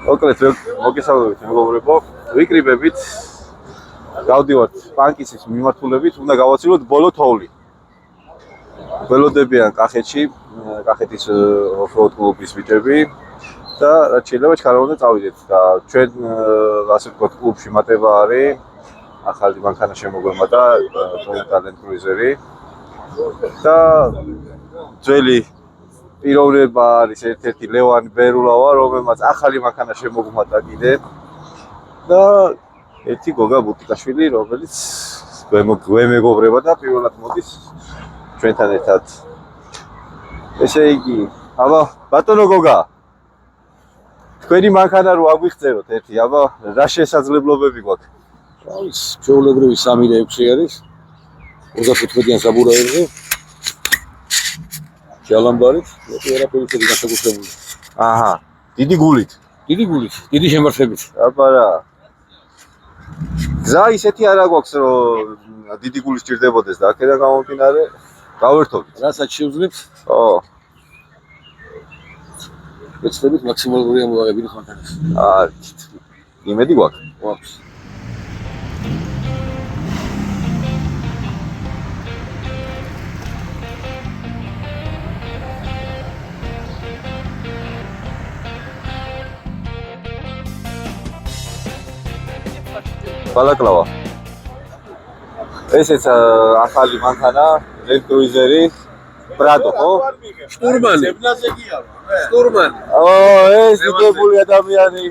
მოკლედ მოგესალმებით მეგობრებო, ვიკრიბებით გავდივართ ბანკის მიმართულებით, უნდა გავაცილოთ ბოლო თოვლი. ველოდებიან კახეთში, კახეთის ოფროუდ კლუბის ბიჭები და რაც შეიძლება ჩქარა უნდა წავიდეთ და ჩვენ ასე ვთქვათ კლუბში მატება არის ახალი მანქანა შემოგვემა და Toyota Land Cruiser-ი და ძველი პიროვნება არის ერთ-ერთი ლევან ბერულავა, რომელმაც ახალი მანქანა შემოგვმატა კიდე და ერთი გოგა ბუტიკაშვილი, რომელიც გვემეგობრება და პირველად მოდის ჩვენთან ერთად. ესე იგი, აბა, ბატონო გოგა. თქვენი მანქანა რო აგვიღწეროთ ერთი, აბა, რა შესაძლებლობები გვაქვს? არის ჩვეულებრივი 3 და 6 არის. 35-დან საბურაებზე. ჯალამბარით, მეტი არაფერი განსაკუთრებული. აჰა, დიდი გულით. დიდი შემართებით. აბა რა. გზა ისეთი არა გვაქვს, რომ დიდი გული სჭირდებოდეს და აქედან გამომდინარე გავერთობთ. რასაც შევძლებთ? ო. ვეცდებით მაქსიმალური ამოვაღებინოთ მანქანას. არით. იმედი გვაქვს. გვაქვს. ბალაკლავა. ესეც ახალი მანქანა, Land Cruiser-ი, Prado, ხო? შტურმანი. შტურმანი. ო, ეს დიდებული ადამიანი.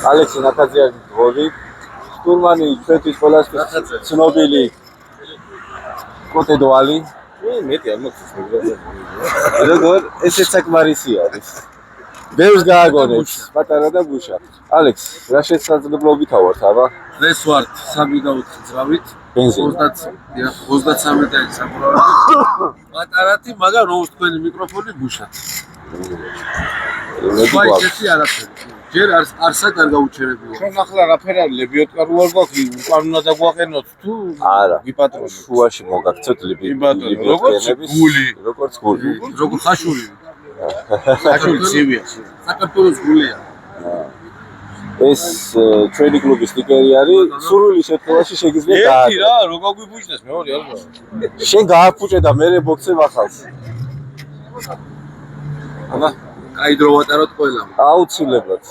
ალექსი ნათაძიანი გოლი. შტურმანი ჩვენთვის ყველასთვის ცნობილი კოტედვალი. მეტი არ მოხდეს მეგრაზე. როგორ ესეც საკმარისი არის. ბევრს გააგონებს, პატარა და გუშა. ალექს, რა შესაძლებლობითა ვართ, აბა? დღეს ვართ 3.4 ძრავით. ბენზინი. 33 და საბურავი. პატარათი, მაგრამ რო თქვენი მიკროფონი გუშათ. ვაიცი არაფერი. ჯერ არსად არ გაუჩერებია. ჩვენ ახლა რაფერი არის ლებიოტკარი ვარ გვაქვს, უკან უნდა დაგვაყენოთ თუ არა, ვიპატრონოთ. შუაში მოგაქცევთ ლებიოტკერების, როგორც გული. როგორ ხაშური. ხაშური ცივია. საქართველოს გულია. ეს ჩვენი კლუბის სტიკერი არის, სურვილი შემთხვევაში შეგიძლიათ გააკეთოთ. ერთი რა, რო გაგვიფუჭდეს მეორე ალბათ. შენ გააფუჭე და მე ბოქსებ ახალს. აბა, კაი დრო ვატაროთ ყველა. აუცილებლად.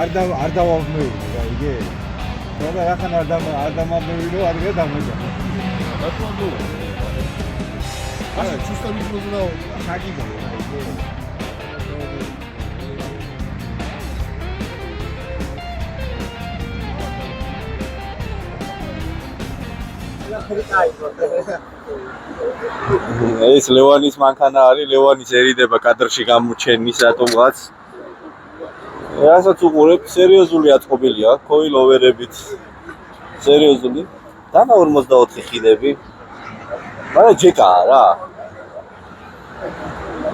არ დავამეულო რა იგე. და ახან არ დამამეულო არ გადამოჭა. ბატონო. არა, ჩუსტა მიზნო ხაგიბა რა იგე. ეს ლევანის მანქანა არის, ლევანის ერიდება კადრში გამოჩენის რატომღაც. რასაც უყურებ, სერიოზული აწყობილია, კოილოვერებით. სერიოზული. დანა 44 ხიდები. მაგრამ ჯეკაა რა.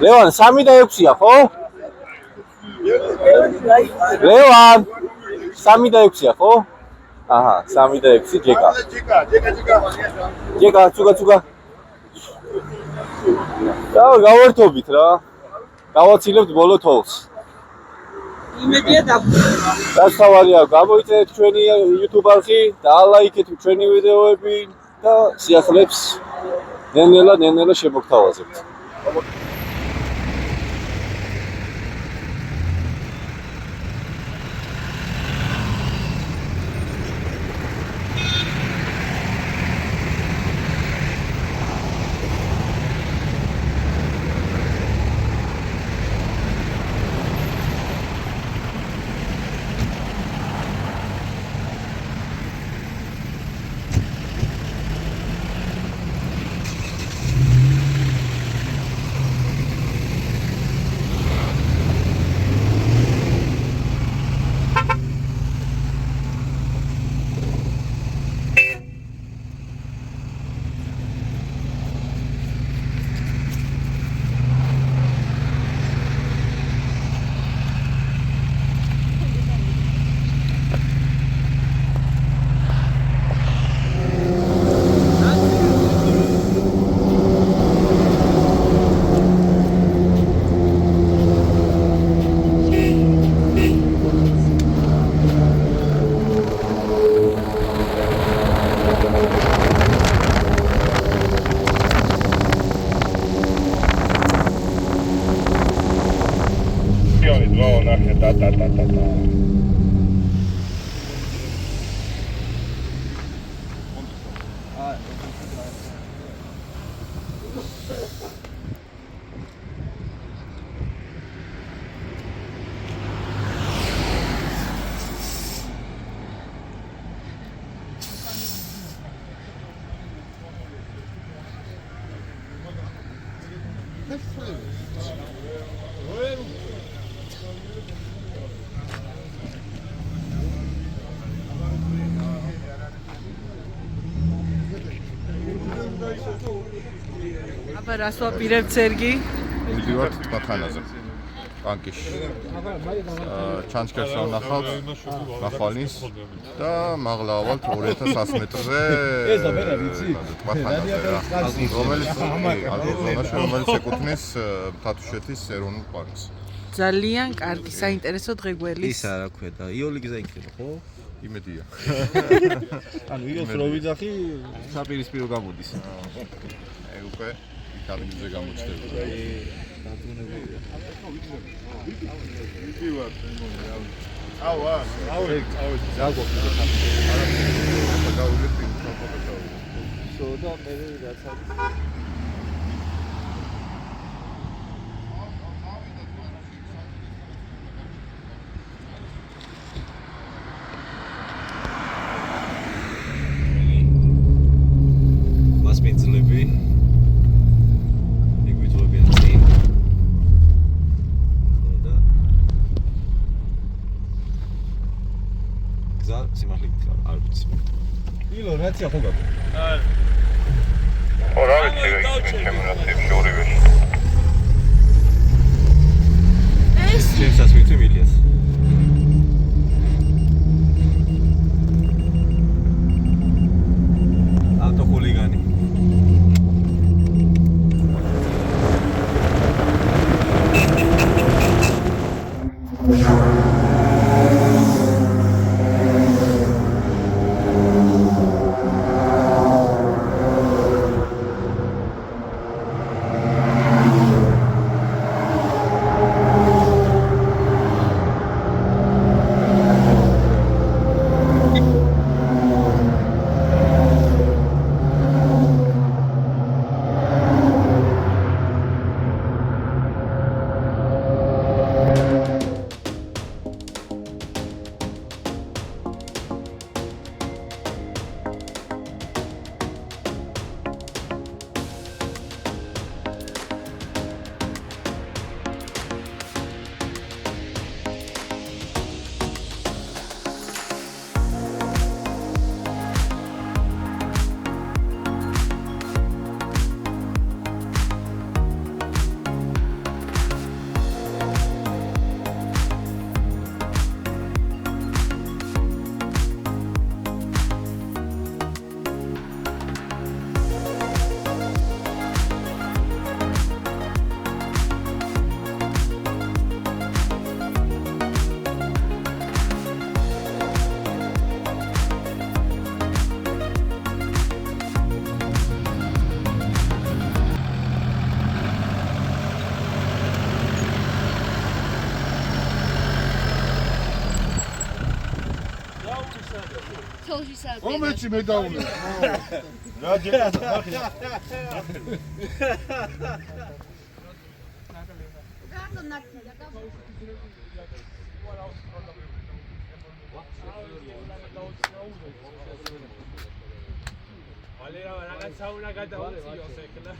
ლევან 3 და 6-ია, ხო? ლევან 3 და 6-ია, ხო? აჰა, 3 და 6 ჯეკა. ჯეკა, ცუგა. და გავერთობით რა. გავაცილებთ ბოლო თოლს. იმედია დაგვიწყდება. დასავარია, გამოიწერეთ ჩვენი YouTube-ში, დაალაიქეთ ჩვენი ვიდეოები და სიახლეებს ნელ-ნელა შემოგთავაზებთ. აბა რას ვაპირებთ სერგი? მივიდივართ ბათანაზე ბანკში ჩანჩქერს ვნახავთ ნახვალინს და მაღლა ავალთ 2100 მეტრზე ბათანაზე რა რომელიც აგროზონაში რომელიც ეკუთვნის თათუშეთის ეროვნულ პარკს ძალიან კარგი საინტერესო დღეგველის ისა რა ქვია და იოლი გზა იქნება ხო? იმედია ანუ იოლს რო ვიძახი საპირისპირო გამოდის ეგ უკვე იქ ადგილზე გამოჩნდება მასპინძლები იგვითოებიან წინ და გზა სიმართლით არ ვიცი ილო რაცია ხო გაქვს რა ვიცი ჩემ რაცებში ორივეში ჩემსაც ვიცი მილიას ავტოხულიგანი მომეჩი მე დაუნე რა ჯერა Valera, ragazza, una gata ozio, secla.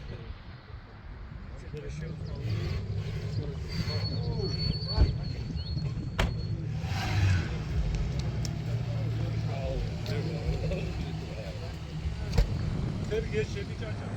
Sergey, şedi çarçar.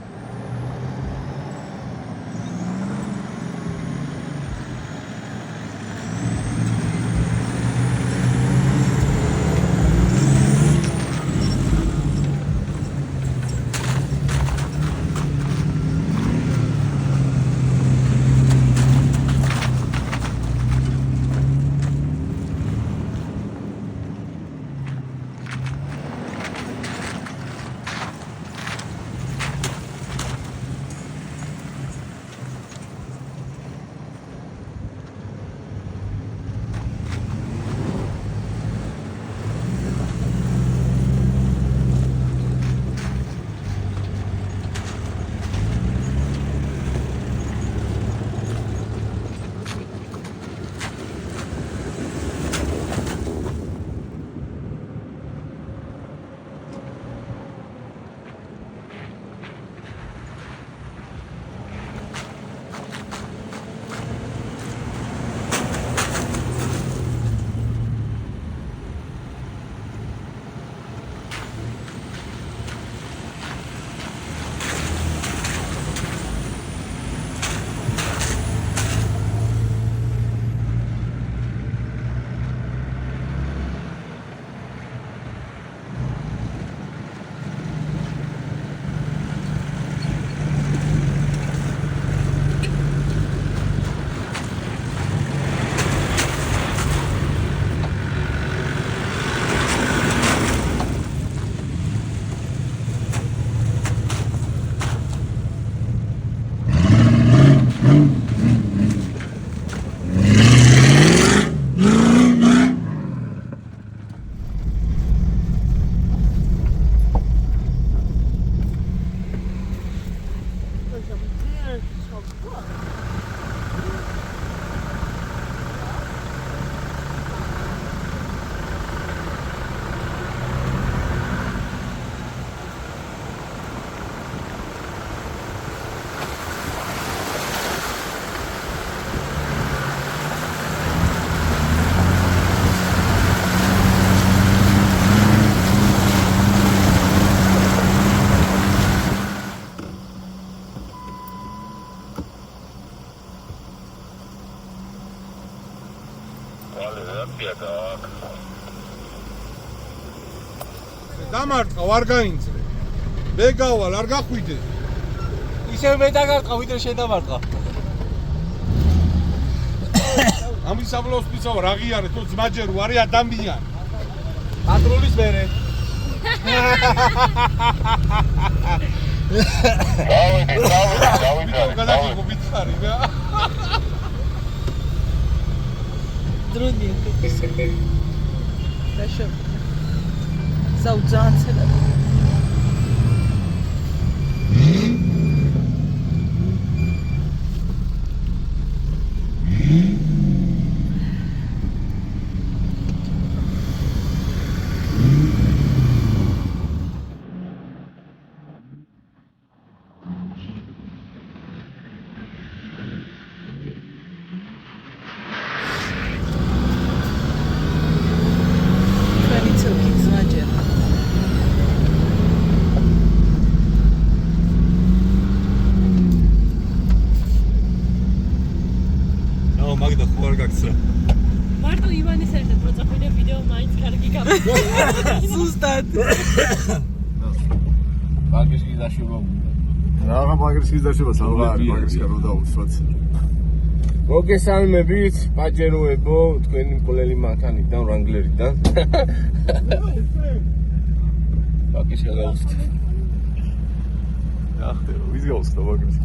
დამარტყა, არ გაინწრე. მე გავალ, არ გახვიდე. ისევ მე დაგარტყა ვიდრე შედამარტყა. ამის სამლოსპიცო რა ღიარე, თუ ძმაჯერო არის ადამიანი. პატრულის მერე. ვიდრე გადაგიღო ვიცარი რა. Trudniej. Proszę. Zaudzance. მაგდა ხო არ გაგცრა. მარტო ივანის ერთად მოწაფენა ვიდეო მაინც კარგი გამოსულა. Zustad. მაგის გიზაშობა. რაღა მაგის გიზაშობა სალვა არის მაგის კარო დაუსვაც. მოგესალმებით, პაჯეროებო, თქვენი მკვლელი მანქანიდან, რანგლერიდან. მაგის გადავუსწრე. ახლა ვის გავუსწრა მაგის?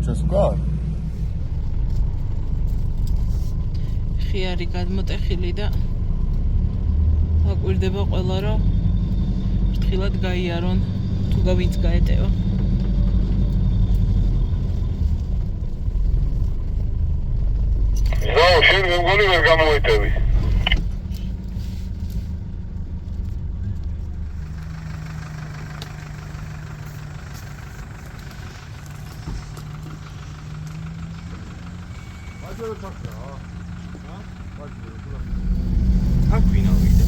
ჩვენს უკან? ხიარი გადმოტეხილი და აკვირდება ყველა რომ ფრთხილად გაიარონ თუ გავინც გაეტევა. ზაო, შენ მეგონი ვერ გამოიტევი. აქ ვინ ავიდა?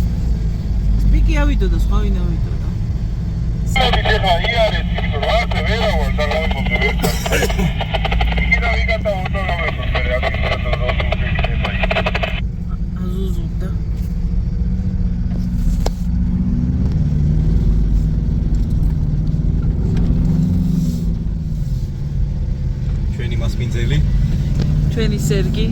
სპიკი ავიდო და სხვა ვინ ავიდო და. ეხა იარეთ, იმიტომ რომ არ ვერავარ და გამომწე ვერ წავ. იქიდან ვიგათა ოდორამებს მე აქ და აზუზობდა. ჩვენი მასპინძელი. ჩვენი სერგი.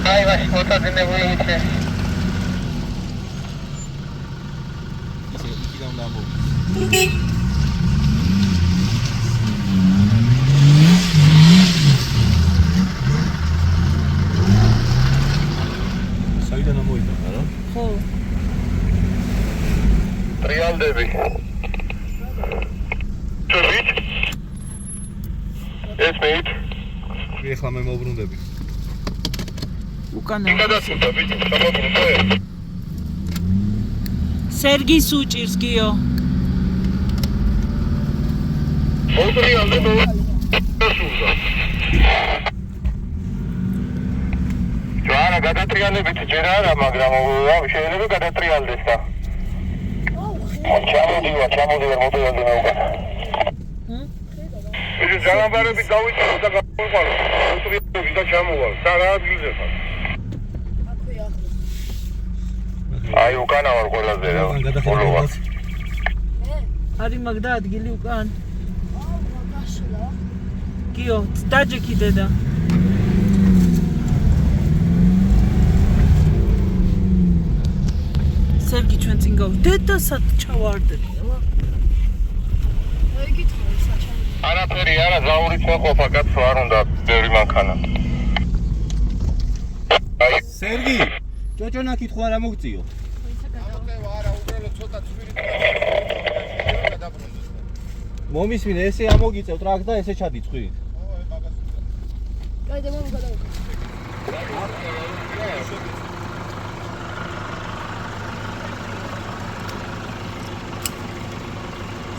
Ai, vai se botar de novo aí, ისე იქიდან უნდა ამოვიდე. საიდან ამოვიდა რა? ხო. ტრიალდები. ჩუბით? ეს მეით? ეხლა მე მოვბრუნდები. უკანა. გადასულდა ბიჭი, გამობრუნდე. სერგის უჭირს გიო. მოტრიალდე გადასულდა. ჯვარა გადატრიალებით ჯერ არა, მაგრამ შეიძლება გადატრიალდეს და. ჩამოდივარ მოტრიალდე მე უკან. ეს ძალამბარები დავიწყო და გავიყარო. მოტრიალდები და ჩამოვალ. და რა ადგილზე ხარ? აი უკანა ვარ ყველაზე რა. გადახედავ. არის მაგდა ადგილი უკან. აუ, გაშლა. კიო, დაჯექი დედა. სერგი ჩვენ წინ გავ. დედა სად ჩავარდები? ეკითხავ საჩამო. არაფერი არა, ზაურიც მოყოფა, კაცო არ უნდა ბევრი მანქანა. აი, სერგი, ჭოჭონა კითხვა რა მოგწიო? ამოტევა არა, უბრალოდ ცოტა ცვირი გადაბრუნდეს. მომისმინე, ესე ამოგიწევ ტრაქ და ესე ჩადიწყვით. გაიდე მომ გადავიქო.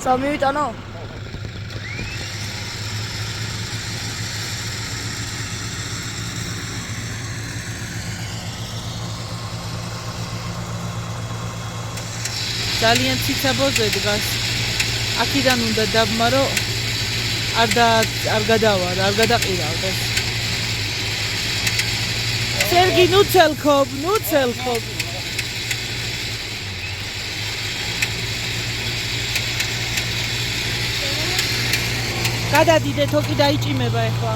სამივიტანო? ძალიან ციცაბოზე დგას. აქედან უნდა დაბმარო არ გადავარ, არ გადაყირავდეს. სერგი, ნუ ცელქობ. გადადიდე, თოკი დაიჭიმება ეხლა.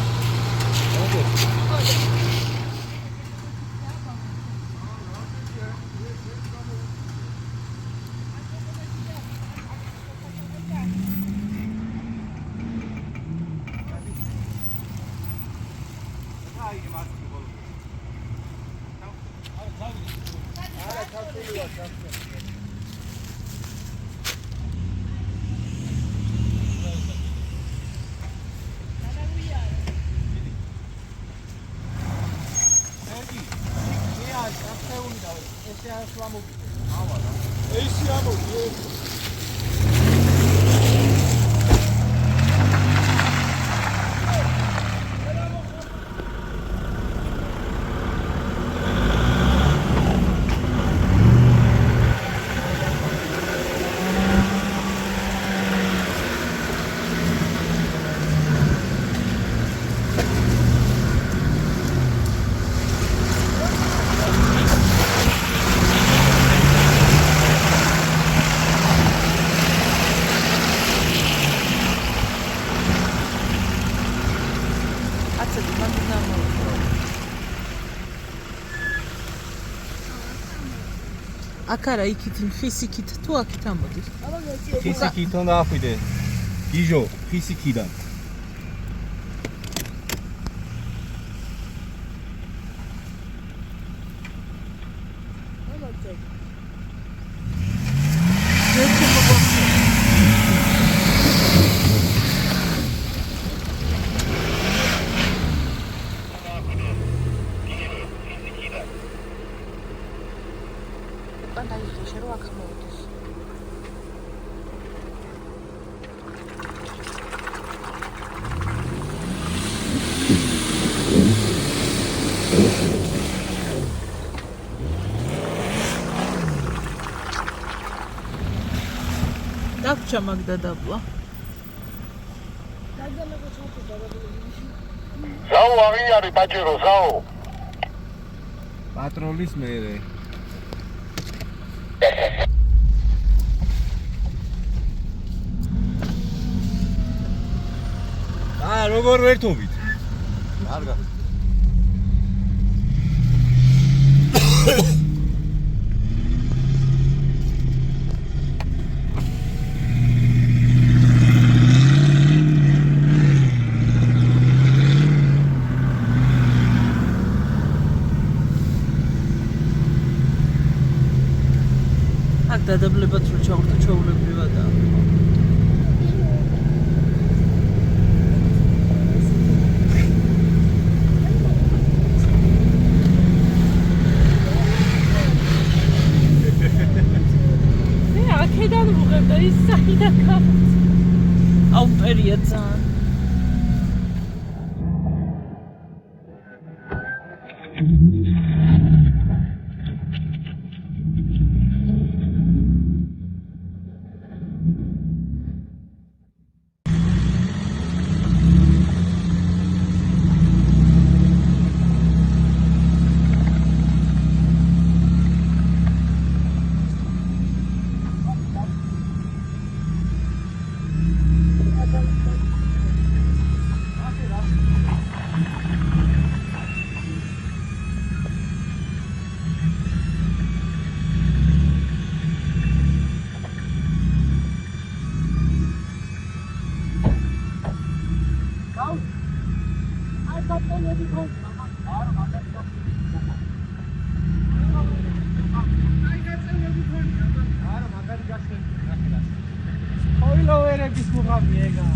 აქარა იქით ხისიქით თუ აქით ამოდის? ხისიქით უნდა ახვიდე. გიჟო, ხისიქიდან. დაგჭა მაგდა დაბლა. ზაუ აღიარი პაჭერო, ზაუ. პატროლის მერე. როგორ ვერთობით? კარგად. აქ დადაბლებად რო ჩავხდა ჩაულებრივადაა. აქედან ვუღებდა ის საიდან გამოდის. აუ მტერია ძალიან. ოილოვერების მუღამი ეგა.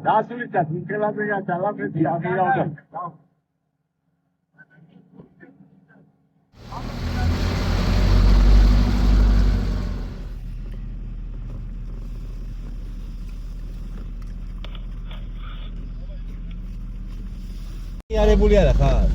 დასულიტად მიკელაძეა ძალაფეთი აღირავდა. იარებული არა ხარ?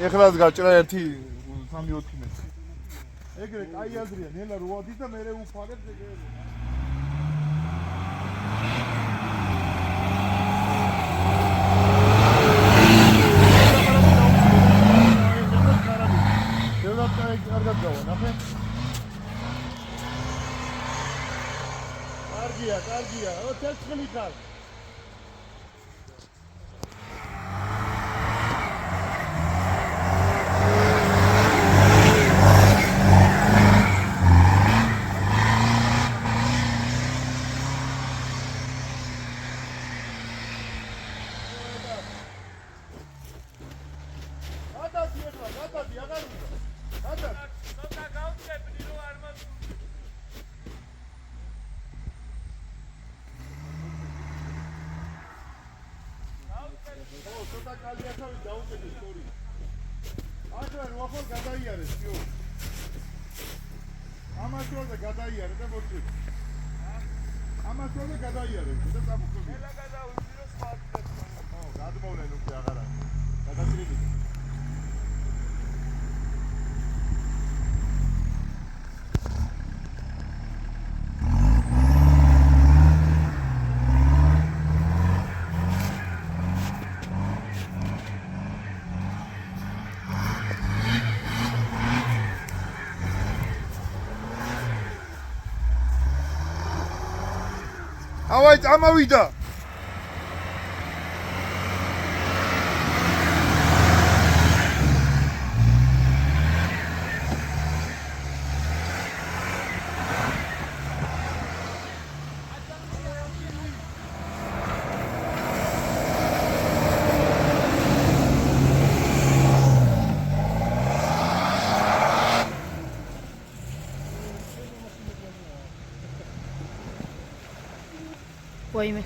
ეხლაც გაჭრა 1.3-4 მეტრი. ეგრე კაი აზრია, ნელა როადის და მე უფარებს ეგრე. კარგია, ო ცეცხლი ხარ. ამას როზე გადაიარე და მოწვი. ამას როზე გადაიარე და წამოწვი. ელა გადავიდე სხვა ადგილას. ო, გადმოვლენ უკვე აღარა. გადაწრილი. ავაი წამოვიდა. ვაიმე.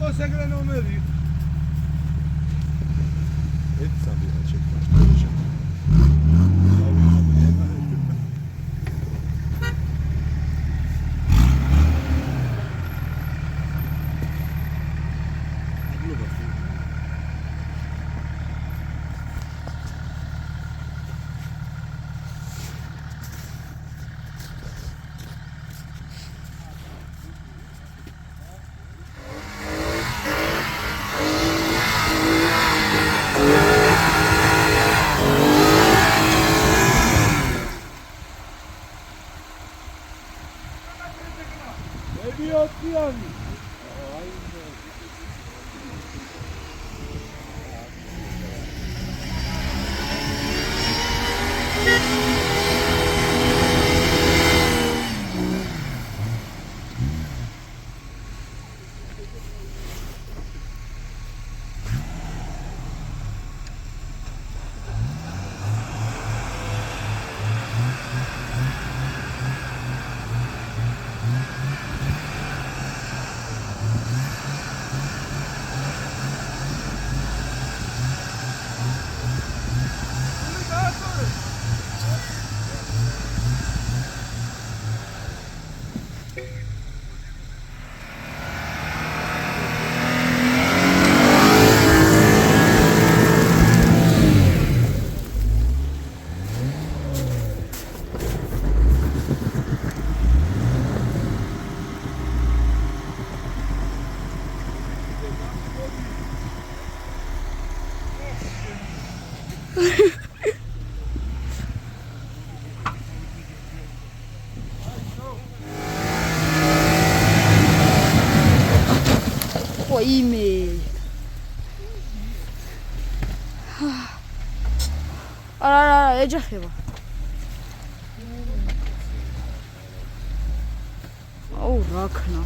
იყოს ეგრე ნომერი. ime. არა, ეჯახება. აუ, რა ქნა.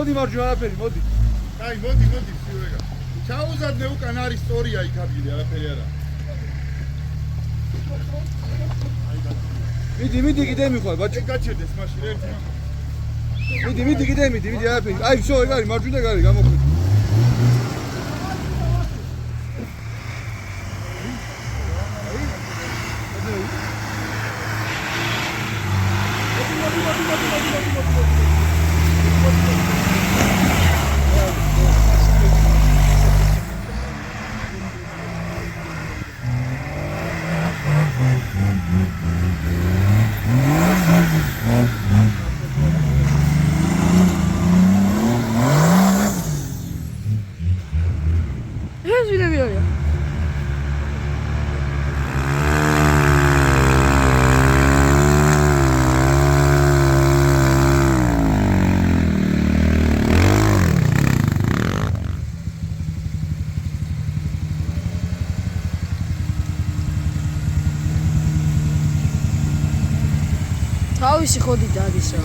მოდი მარჯვენა არაფერი, მოდი. აი, მოდი, ფიურეგა. ჩაუზადნე უკან არის სწორია იქ ადგილი, არაფერი არა. მიდი, კიდე მიხვალ, ბაჭი. გაჩერდეს მაშინ ერთი. მიდი, კიდე მიდი, არაფერი. აი, всё, ეგ არის, მარჯვენა გარი, გამოხვიდე. თავისი ხოდი დადისა.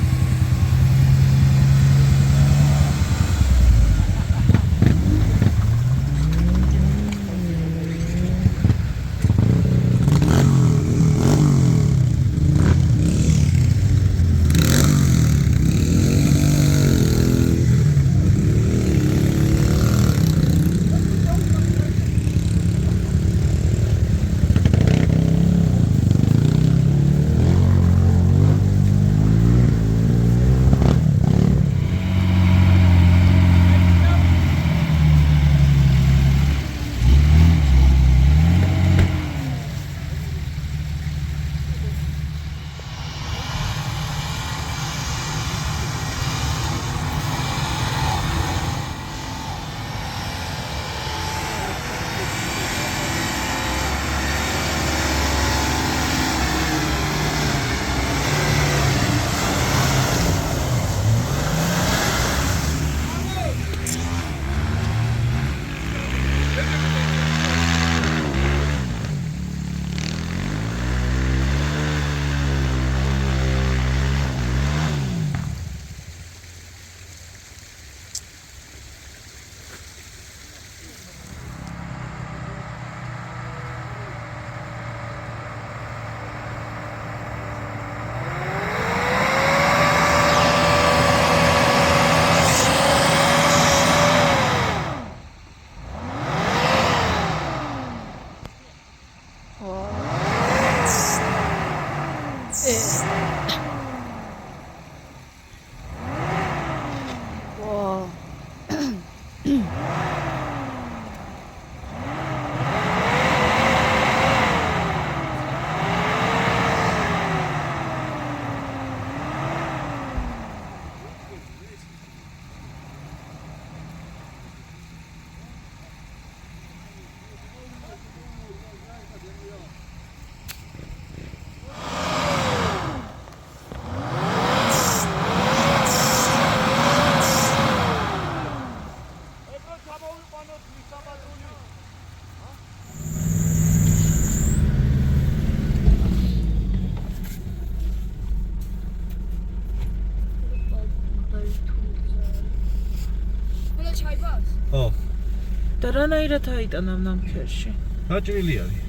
რანაირად აიტანა ნამქერში? დაჭრილი არის.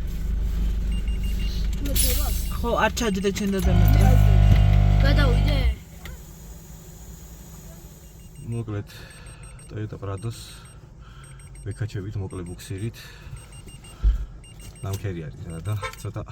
ხო, არ ჩაჯდა ჩვენ დადამეტრა. გადავიდე? მოკლედ Toyota Prados ვეკაჩებით მოკლე ბუქსირით. ნამქერი არის და ცოტა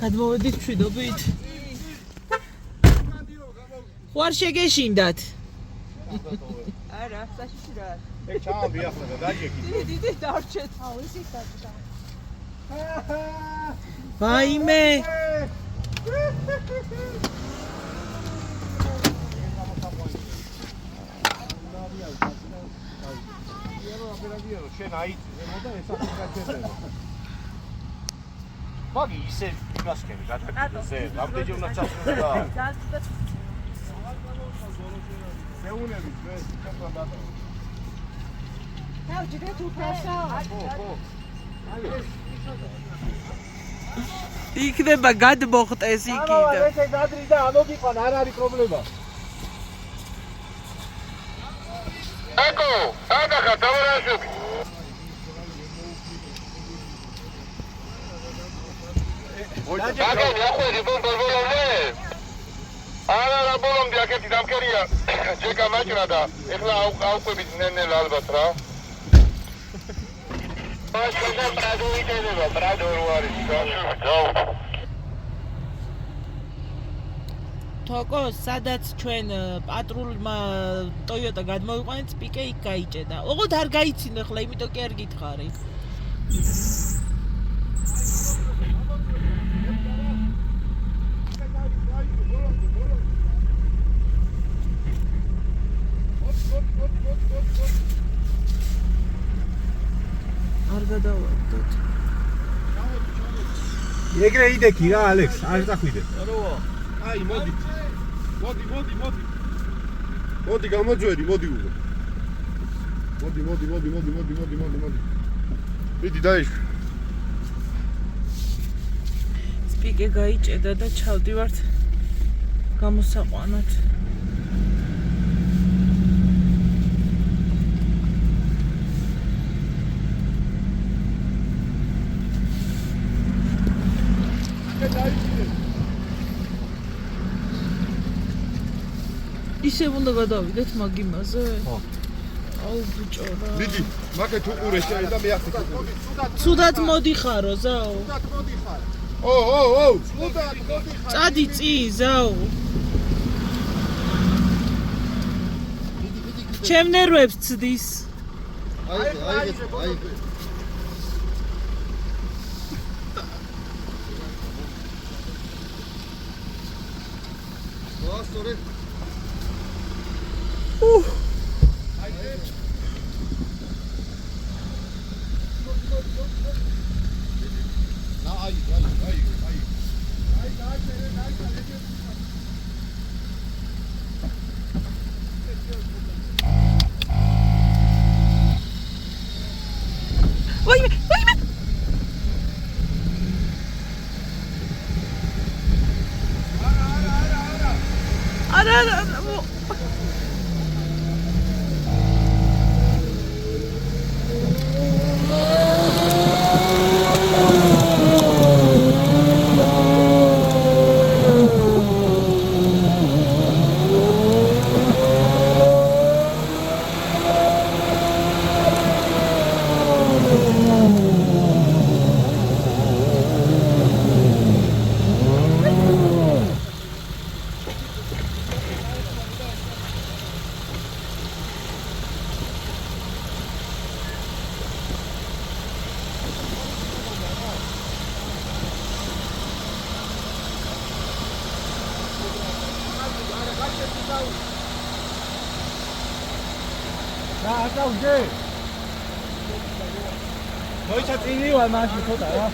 გადმოვედით მშვიდობით. ხوار შეგეშინდათ. არა, საშიში რა. ეგ ჩავაბი ახლა და დაიეკი. დიდი დარჩეთ. აუ, ისიც დარჩა. ვაიმე. შენ აიწი ზემო და ეს ახლა გაჩერდება. მაგი ისე იმასკენი გადაგიზე, რამდენი უნდა ჩასვლა. მეუნებით მე ჩასვლა დატო. დავჭიდეთ უფასო. ხო. იქნება გადმოხტეს იქიდან. ესე გადრი და ამოგიყვან, არ არის პრობლემა. აკო, აკა დავარაშობ. დაგენ ახლა ბოლომდე. არა ბოლომდე აქეთი დამკერია. ჯეკა მაჭრა და ეხლა აუყვებით ნენელ ალბათ რა. პასკა პრადო იდენება, პრადო რო არის. თოკო, სადაც ჩვენ პატრულმა Toyota გადმოვიყვანეთ, პიკე იქ გაიჭედა. ოღონდ არ გაიცინე ხლა, იმიტომ კი არ გითხარი. არ გადავარდოთ. ეგრე იდექი რა ალექს, არ დახვიდე. აროა. აი, მოდი. მოდი გამოძვერი, მოდი უღო. მოდი. მიდი დაიშვი. პიკე გაიჭედა და ჩავდივართ გამოსაყვანად. ისე უნდა გადავიდეთ მაგ იმაზე? ხო. აუ ბიჭო რა. მიდი, მაგეთ უყურე შენ და მე ახლა უყურე. ცუდად მოდიხარო, ზაო. ო, ცუდად მოდიხარ. წადი წინ, ზაო. ჩემ ნერვებს ცდის. აი. ვასწორე. რა არ დავდე? მოიცა წინი ვარ მაშინ ცოტა რა.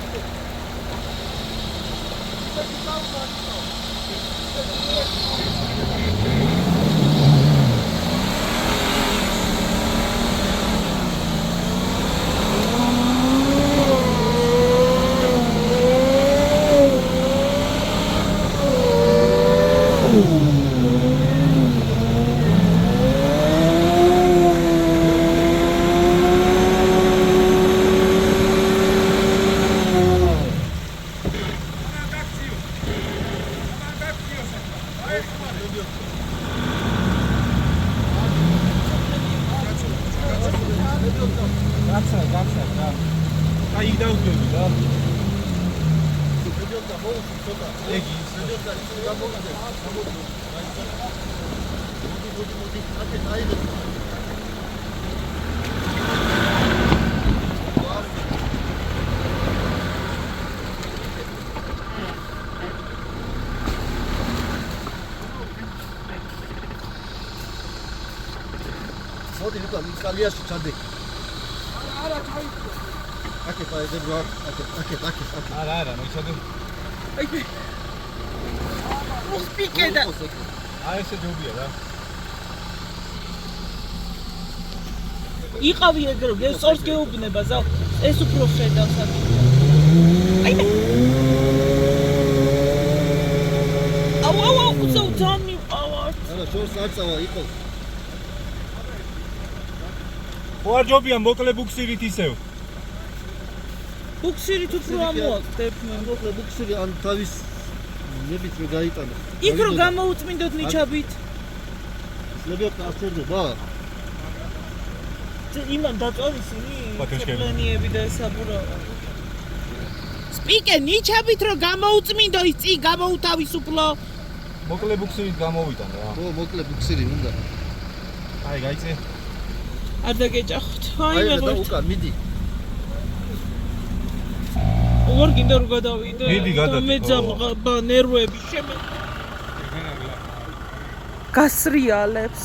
მოდი უკან იტალიაში ჩადე. არა, ჩაიწო. აკე პაეზე რა, აკე. არა, მოიცადე. აი. უსპიკედა. აი ესე ჯობია რა. იყავი ეგრო, გესწორს გეუბნება ზავ, ეს უფრო ხედავს ამით. აი. აუ, უცოდან მიყავარ. არა, შორს არ წავა, იყო. ხო არ ჯობია მოკლე ბუქსირით ისევ. ბუქსირით უფრო ამოაკდებ მე. მოკლე ბუქსირი ან თავის ნებით რო გაიტანა. იქ რო გამოუწმინდოთ ნიჩაბით. ლებიოთ აღწერდება. იმან დაწოვისინი? პატეშკები. პლანიები და ესაბურავა. სპიკე ნიჩაბით რო გამოუწმინდო ის წი გამოუთავისუფლო. მოკლე ბუქსირით გამოვიტან რა. ხო, მოკლე ბუქსირი უნდა. აი გაიწე. არ დაგეჭახოთ. აი და მეღორ. უკან მიდი. ორ გინდა რო გადავიდე. მიდი, გადადი, მე ხო. ძაბა ნერვები შემე. გასრიალებს.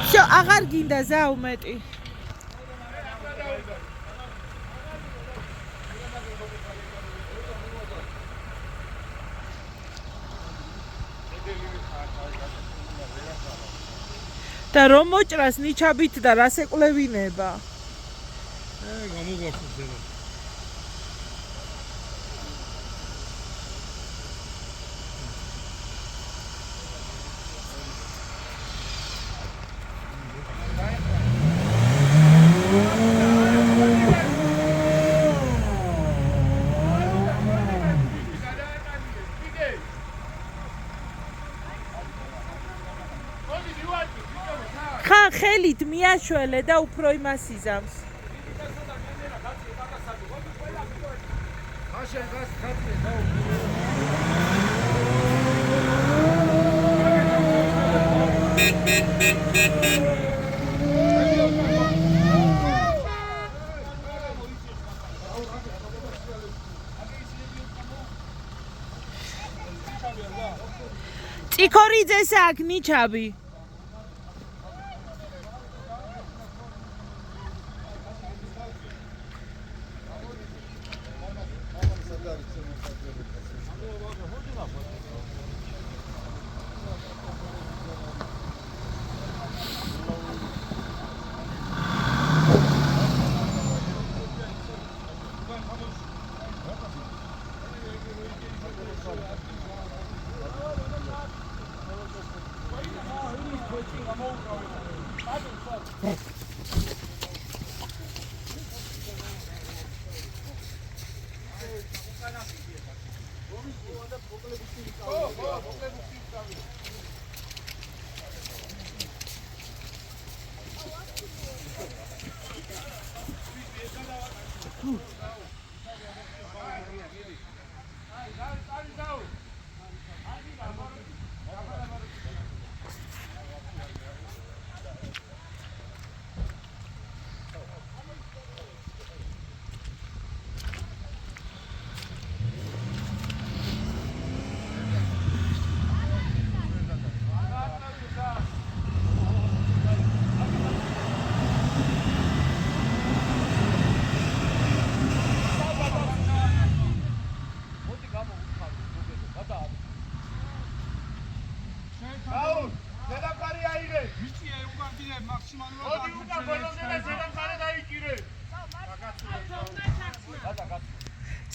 შო აღარ გინდა ზაუ მეტი. და რომ მოჭრას ნიჩაბით და რას ეკვლევინება? გამოგახსოვს რა. ხან ხელით მიაშველე და უფრო იმას იზამს. წიქორიძეს აქ ნიჩაბი.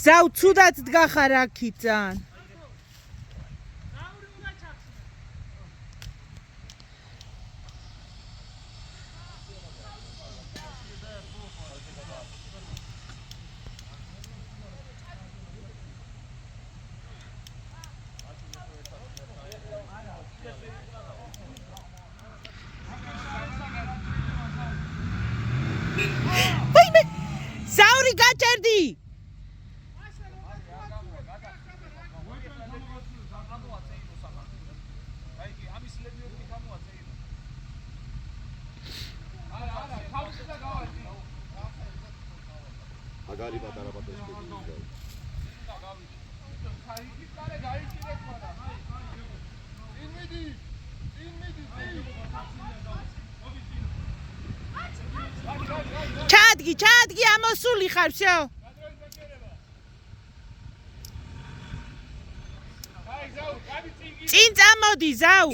ზავ ცუდად დგახარ აქით ძალიან. ვაიმე ზაური გაჭერდი აგარი პატარა პატარა ჩადგი ამოსული ხარ всё წინ წამოდი ზავ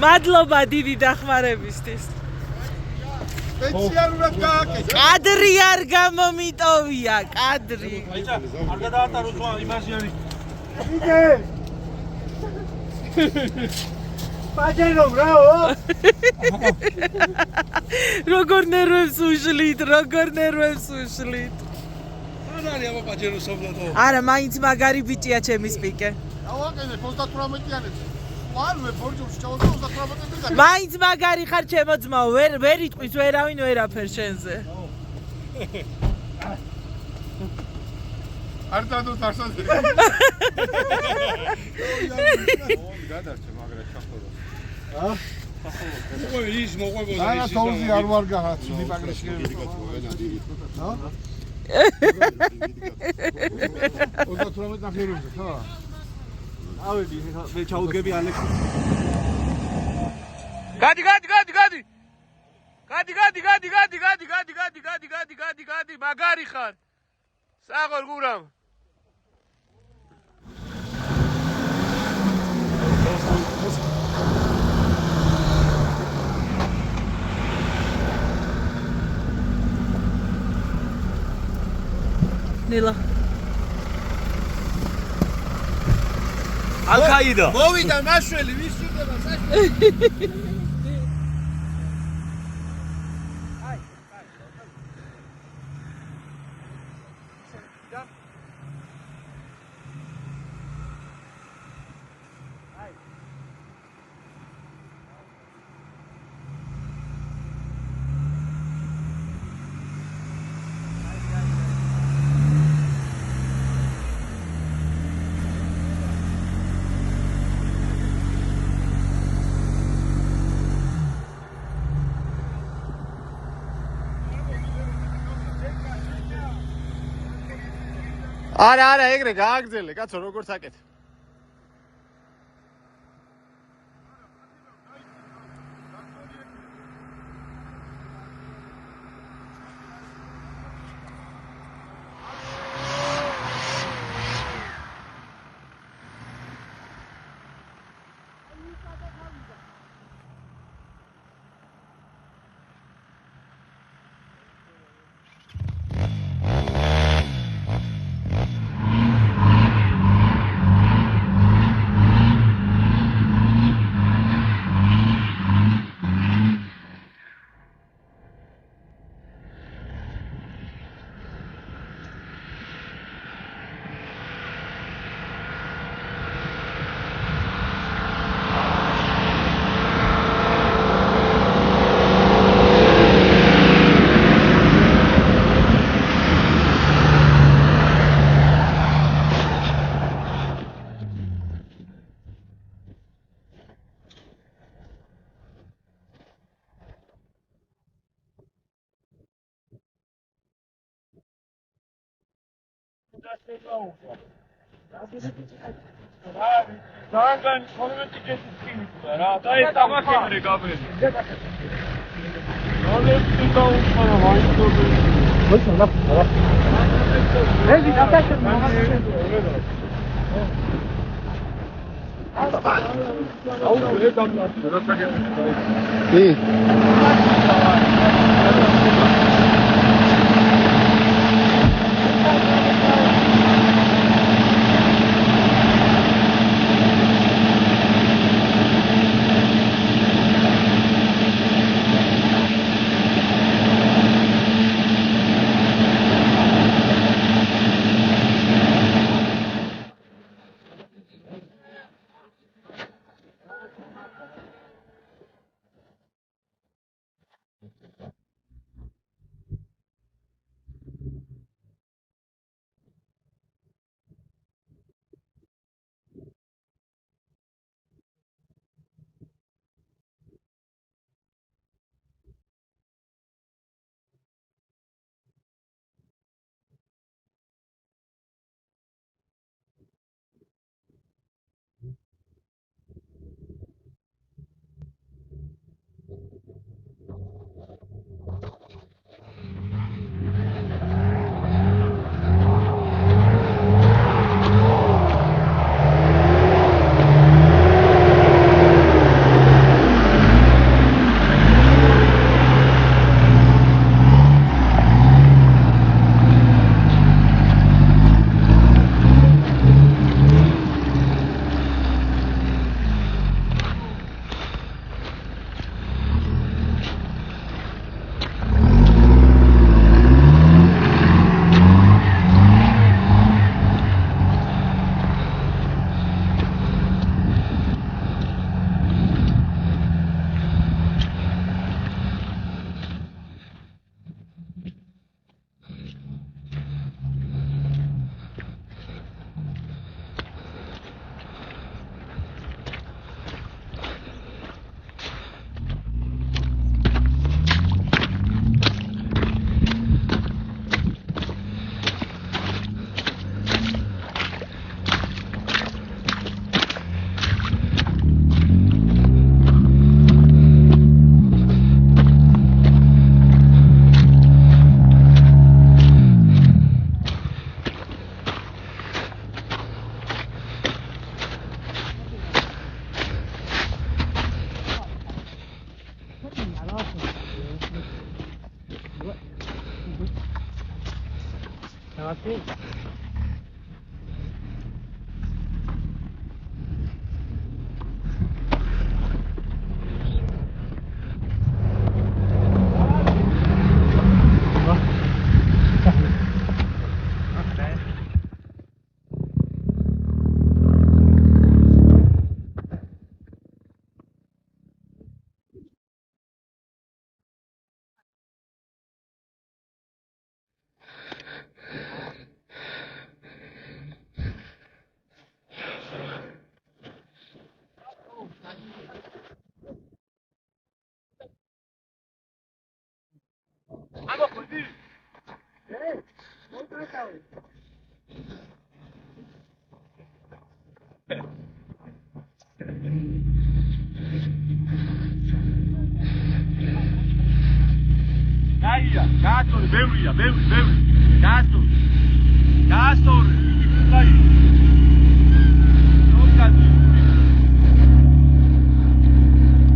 მადლობა დიდი დახმარებისთვის. სპეციალურად გააკეთე. კადრი არ გამომიტოვია, კადრი. აიჭა, არ გადაატარო ზღვა იმაში არის. პაჯერო ბრაო. როგორ ნერვებს უშლით, როგორ ნერვებს უშლით. არ არის აბა პაჯერო სოფლათო. არა, მაინც მაგარი ბიჭია ჩემი სპიკე. დავაკეთე 38-იანებს. ვარვე ბორჯომში ჩავდა 38-იანებს. მაინც მაგარი ხარ ჩემო ძმაო, ვერ იტყვის ვერავინ ვერაფერ შენზე. არ დადოთ არსად. გადარჩე მაგრა ჩახორო. მოყვე ის მოყვებოდა არა ის. თოუზი არ ვარ გახაც დიპაგრეში ხო? 38 ნახევრებზე ხო? ავედი მე ჩაუდგები ალექს გადი მაგარი ხარ საღორ გურამ ნელა ალ-ყაიდა მოვიდა მაშველი ვის ჭირდება საშველი არა ეგრე გააგზელე კაცო როგორც აკეთე Ძალიან კონვერტი გესწინდა რა. და ეს დამახერე გაბრელი. ნოლებში დაუყარა ვაიწყობი. ეს დაფაშე აუ მე დამნათი რა საგებია. კი Gato, ბევრია, ბევრი. Gato. Აი. ნოგადი.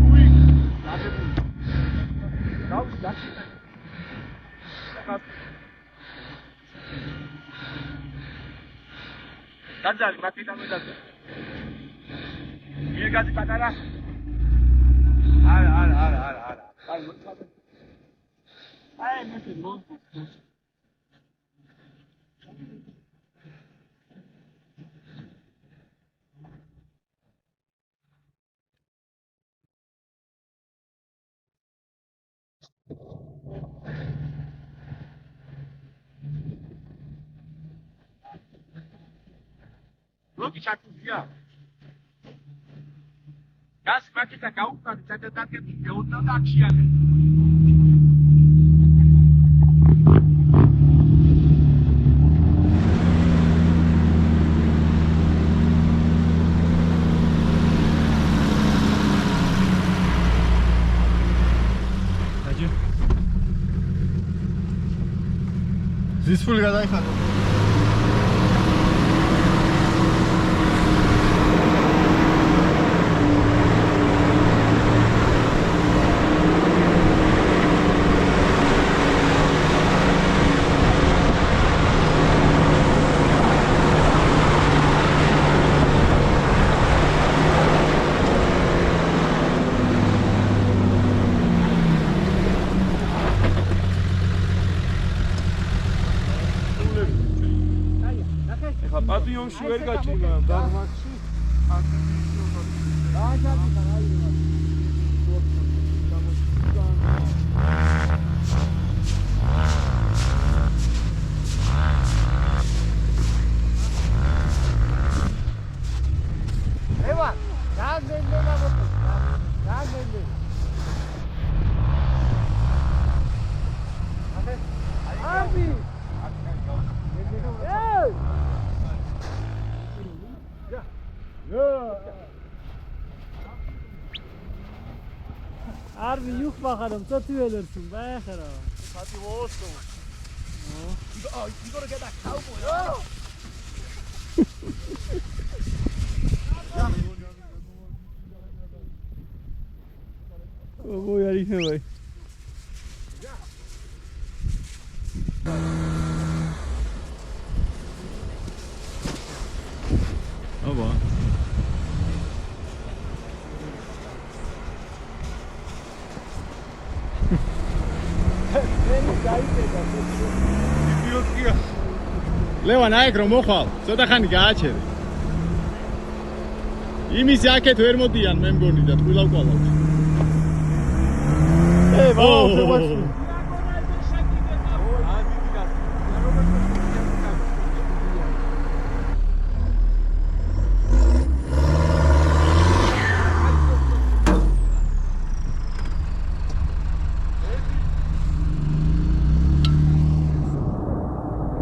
უი. დაუჭი. დაძალი მათიდან მოდაზე. მიეგადი პატარა. არა. აი მოწადე. აი მე მოწადე. Look, Chakuya. Gas makita kaupa, tadadake yauta akshiane. დისფული გადაიხადე. ეხა პატიონში ვერ გაჭრი მაგრამ დაღმაში Arbi yuh bakalım, satı verirsin be kara. Hadi olsun. You gotta get that cowboy. Bu yarışa bak. Aba. ლევან აიქ რომ მოხვალ, ცოტა ხანი გააჩერე. იმის აქეთ ვერ მოდიან მე მგონი და თვილავ ყვალავთ. ბაო,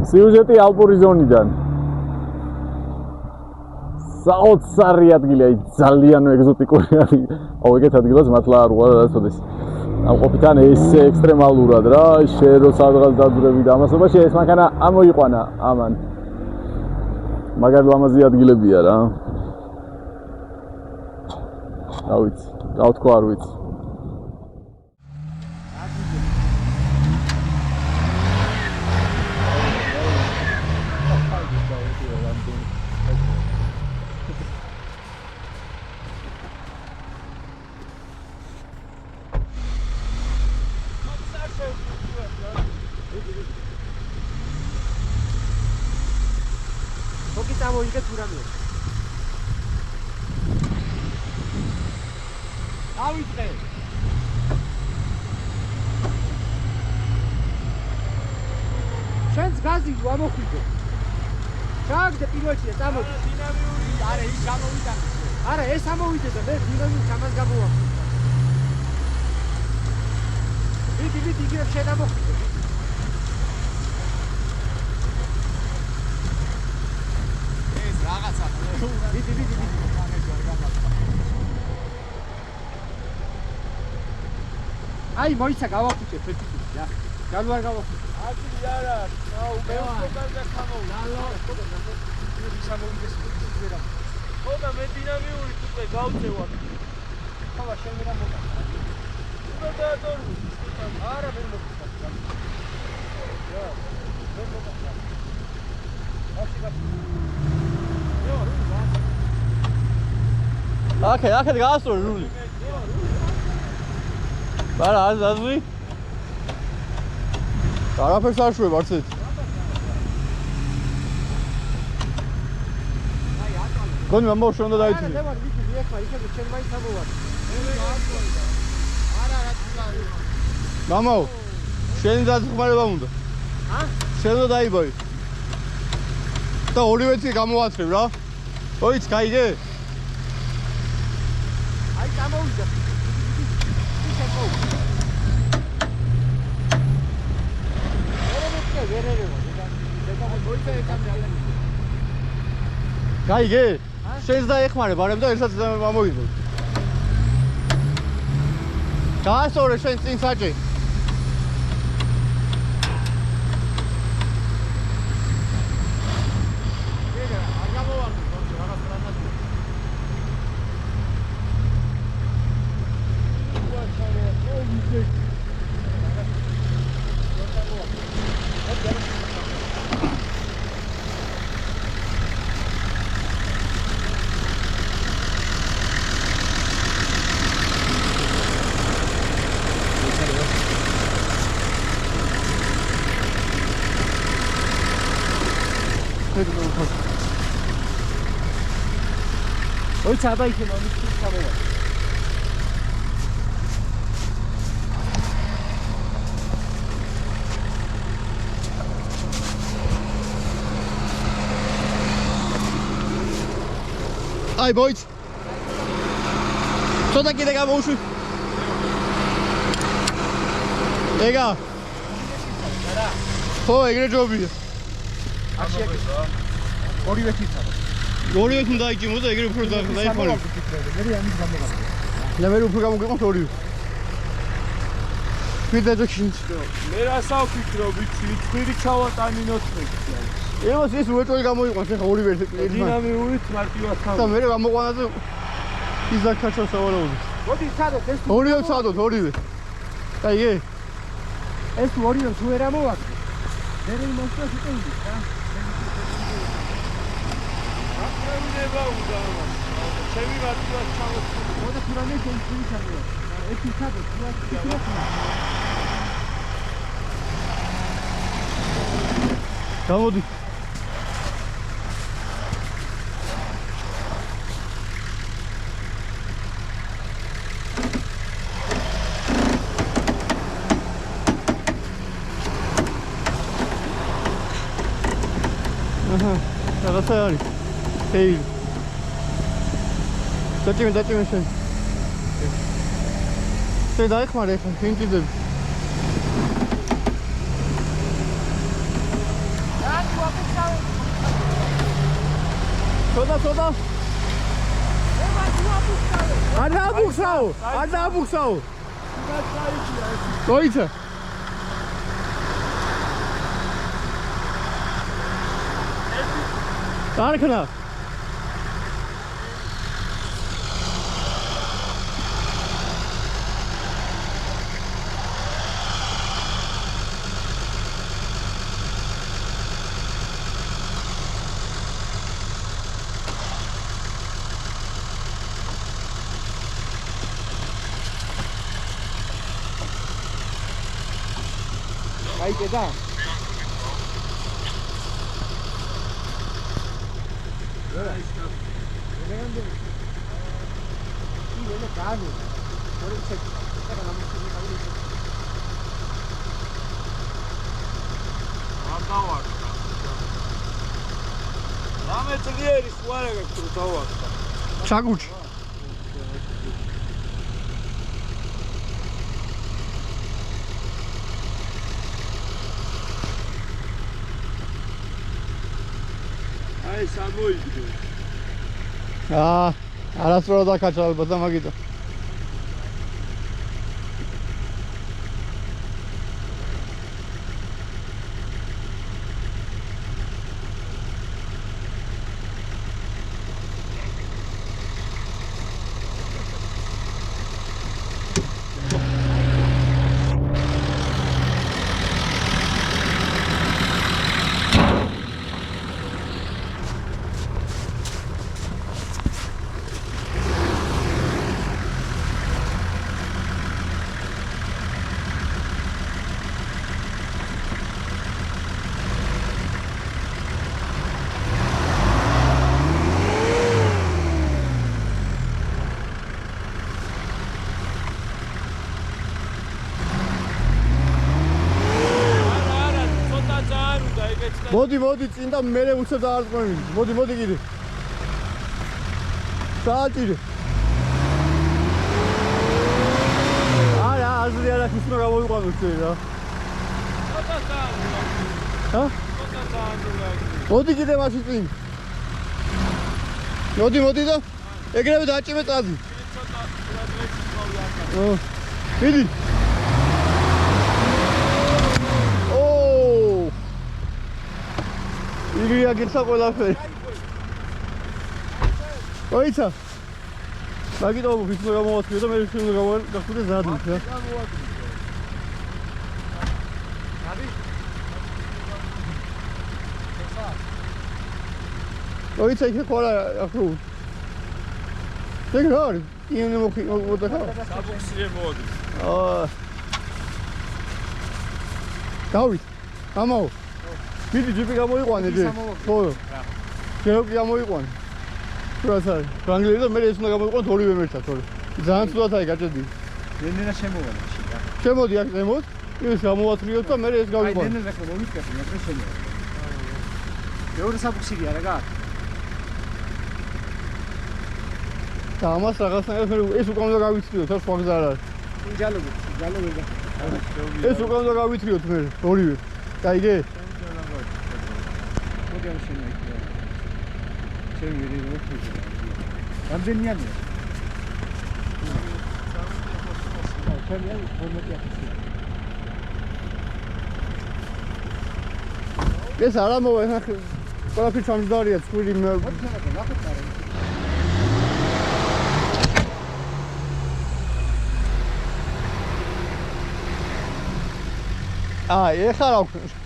სიუჟეტი ალპური ზონიდან. საოცარი ადგილია, ძალიან ეგზოტიკური ადგილი. აუ ეგეთ ადგილას მართლა არ ვარ რასოდეს. ამყოფიდან ესე ექსტრემალურად რა, შენ რო სადღაც დაძვრები და ამასობაში ეს მანქანა ამოიყვანა ამან. მაგარი ლამაზი ადგილებია რა. რა ვიცი, რა ვთქვა არ ვიცი. წამოიგე თუ რამე. ავიწყე. შენს გაზი ამოხვიდე. ჩაგდე პირველში და წამოდი. არა ის გამოვიდა. არა ეს ამოვიდე და მე დინამიკა ამას გამოვახვიდე. ვიდი იგივე შენ ამოხვიდე. ვიდი. აი მოიცა გავახუჭე ფეთქი რა. განუ არ გავახუჭე. აკი არა, ნაუ მე უკან გამოვიდა. ხოდა მე დინამიური თუყე გავწევარ. ხავა შენ მე რა მოკა. უნდა დაადორვი. არა ვერ მოკა. რა. ვერ მოკა. აქეთ გაასწორი რული. არა, აზრი. არაფერს არ შვებ არც ერთი. გონი მომშო უნდა დაიწვი. არა, ვარ ვიცი, მიეხმა, იქ შენ მაინც ამოვარ. არა, რა თქმა. მამო, შენი დაწმარება უნდა. შენ უნდა დაიბოი. და ორივეც გამოაცხევ რა. ოიც გაიგე? აი გამოვიდა. ის ეკო. გაიგე? შენს დაეხმარე ბარემ და ერთად მომოიღო. გაასწორე შენ წინ საჭი. ოი ჩაბა იქ მომის ჩაბა აი ბოიც ცოტა კიდე გამოვშვი ეგა ხო ეგრე ჯობია ორივე თუნდა დაიჭიმო და ეგრე უფრო დაიხმარო მე უფრო გამოგიყავს ორივე ვიდა ჯოქინს მე რასაო ფიქრობ იცი თქვენი ჩავატანინოთ მე ემოს ის უეჭველი გამოიყვანს ახლა ორივე დინამიურით მარტივად და მე გამოყვანა და ის დაკაჩო სავარაუდოდ მოდი სადოთ ეს ორივე სადოთ ორივე და იგე ეს ორივე თუ ვერ ამოვაკეთე მე იმასთან შეტევდი რა აკრევინება უნდა ჩემი მარტივად ჩავატანო მოდი თურმე ჩემი ჩავატანო ეს სადოთ გამოდი რაღაცა არის. ჰეი. დაჭიმე შენ. შენ დაიხმარე ხან ფინტიდები. ცოტა. არ დააბუქსაო. გოიცა. არქნა. აიკედა? ჩაგუჩი აი სამოიგდო არასდროს დაკაჩა ალბათ მაგიტო მოდი წინ და მერე უცებ დაარწმუნდი. მოდი კიდე. საჭირო. არა, აზრი არა ის რა გამოვიყვანო შე რა. ჰა? მოდი კიდე მასი წინ. მოდი და ეგრევე დაჭიმე წადი. მიდი. იგია გიცა ყველაფერი. ოიცა. მაგიტო ვიქნო გამოვაცხიო და მე შენ გავხდე ზადით რა. ოიცა იქ ყოლა ახლა. ეგ რა არის? იენ მოდახა. საბუქსიე მოდი. დავით. ამაო. მიდი ჯიპი გამოიყვანე დი. ხო. ჯეოპი გამოიყვანე. რა საერთოდ ფრანგლები და მე ეს უნდა გამოიყვანოთ ორივე ერთად თორე. ძალიან ცუდად აი გაჭედი. ნენა შემოვადა შიგა. შემოდი აქ ზემოთ. ის გამოვათრიოთ და მე ეს გავიყვანე. აი ნენა რა მომიწკეთი, მე შემოვადა. მეორე საფუქსირია რა გა? და ამას რაღაცნაირად ეს უკან უნდა გავიცრიოთ, სხვა გზა არ არის. ჯალო და. ეს უკან უნდა გავიცრიოთ მე ორივე. გაიგე? მოდი ამ შემოიქნა. ჩემი რიგო ფუძი. რამდენია? ჩემი 40. ეს არ ამოვა ხა ყველაფერი ჩამჯდარია ცხვირი მე. ეხლა რა ვქნა?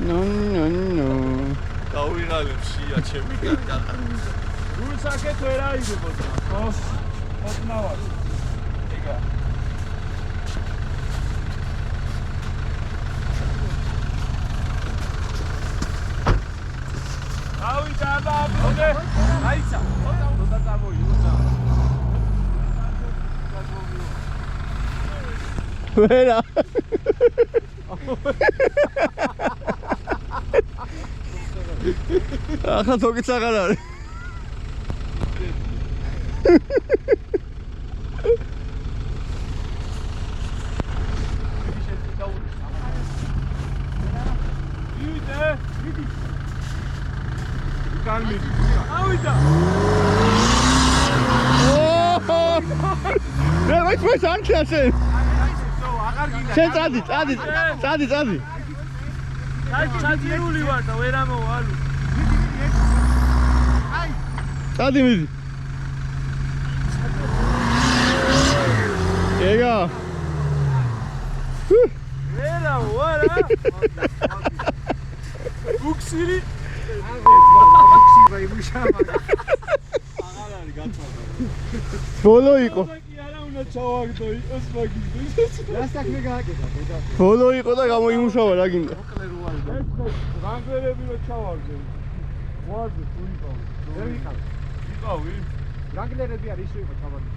No. დავიღალებშია ჩემი კარგა. გულსაკეთ ვერ აიგებოდა. ხო? ოდნავად. ეგა. ავიდა და აბოდე. აიცა. ოდა წამოიცა. ვერა. ახლა თოკიც აღარ არის. ავიდა. მე ვაიწყე ანჩა შენ. შენ წადი. ჩაძირული ვარ და ვერ ამოვა ალუ. წადი მიდი. ეგა. ვერა ვარა. ბუქსირი. ბუქსირი იმუშავა. აღარ არის გაწოლა. ბოლო იყო. კი არა უნდა ჩავაგდო იყოს მაგის. რასაკმე გააკეთა დედა. ბოლო იყო და გამოიმუშავა რა გინდა. რანგლერები რო ჩავაგდე. ვარდი თუ იყავი. ვერ ვიყავ. იყავი? რანგლერები არის ისე იყო ჩავარდი.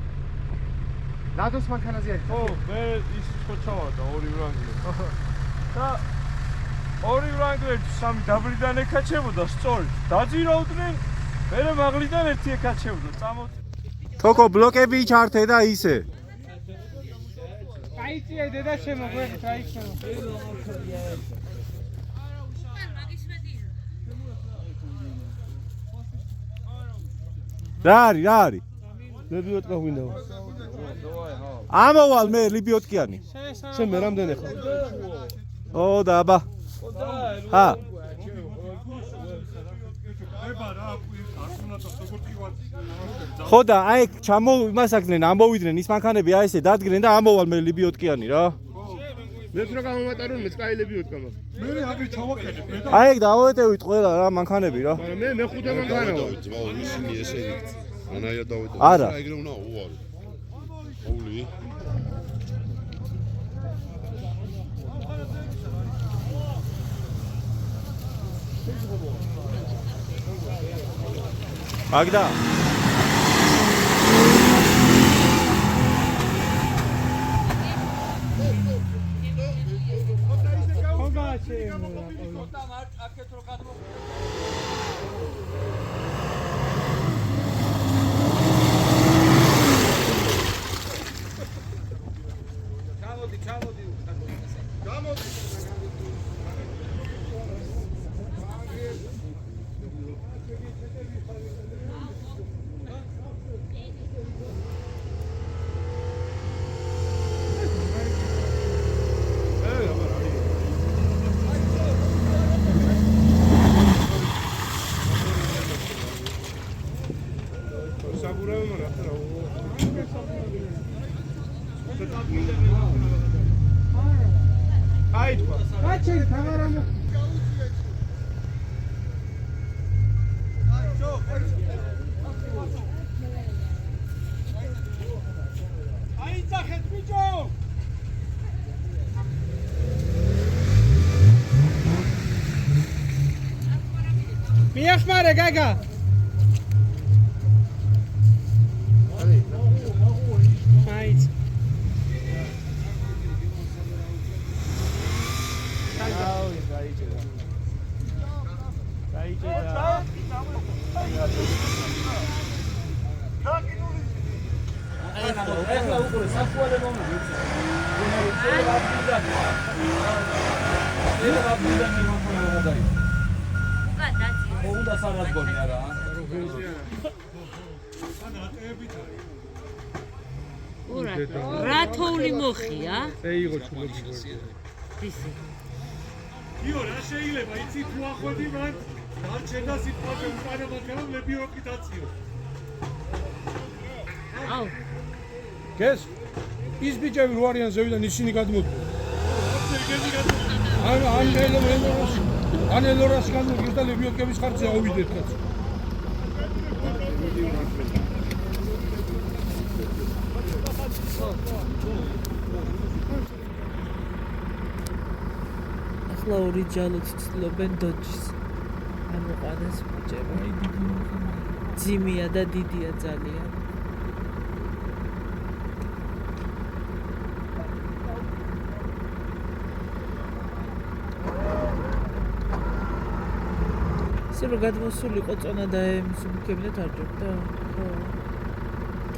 რადოს მანქანაზე არის? ხო, მე ის ხო ჩავარდა ორი რანგლერი. და ორი რანგლერი სამი დაბლიდან ეკაჩებოდა სწორად. დაძირავდნენ, მერე მაღლიდან ერთი ეკაჩებოდა. წამოწი. თოკო ბლოკები ჩართე და ისე. აიწია დედა შემოგვერით რა იქნება. რა არის? ლიბიოტკა გვინდა. ამოვალ მე ლიბიოტკიანი. შენ მე რამდენი ხარ? ო და აბა. ჰა. ხო და აი ჩამო იმასაკდნენ ამოვიდნენ ის მანქანები აი ესე დადგნენ და ამოვალ მე ლიბიოტკიანი რა. მეც რა გამომატარონ მე წაი ლიბიოტკა მაგ. მე აბი ჩავაკეთე. აი ეგ დავეტევით ყველა რა მანქანები რა. მე ხუთე მანქანა ვარ. ძმაო ისინი ესე ანაია დავიდო. არა. ეგრე უნდა უარი. ოვლი. აგდა. მიახმარე გაგა მაიც რა თოვლი მოხია? ეიღო ჩულობი ისი. იო რა შეიძლება იცი თუ ახვედი მან დარჩენა სიტყვაზე უკანა მაგრამ ლებიოკი დაციო. აუ. გეს ის ბიჭები რო არიან ზევიდან ისინი გადმოდგნენ. ან ელორას გადმოდგეს და ლებიოკების ხარჯზე ავიდეთ კაც. ახლა ორი ჯალოთ ცდილობენ დოჯის. ამოყანეს ბიჭები. ძიმია და დიდია ძალიან. ისე რომ გადმოსულიყო წონა და მსუბუქებინათ არ ჯობდა? ხო.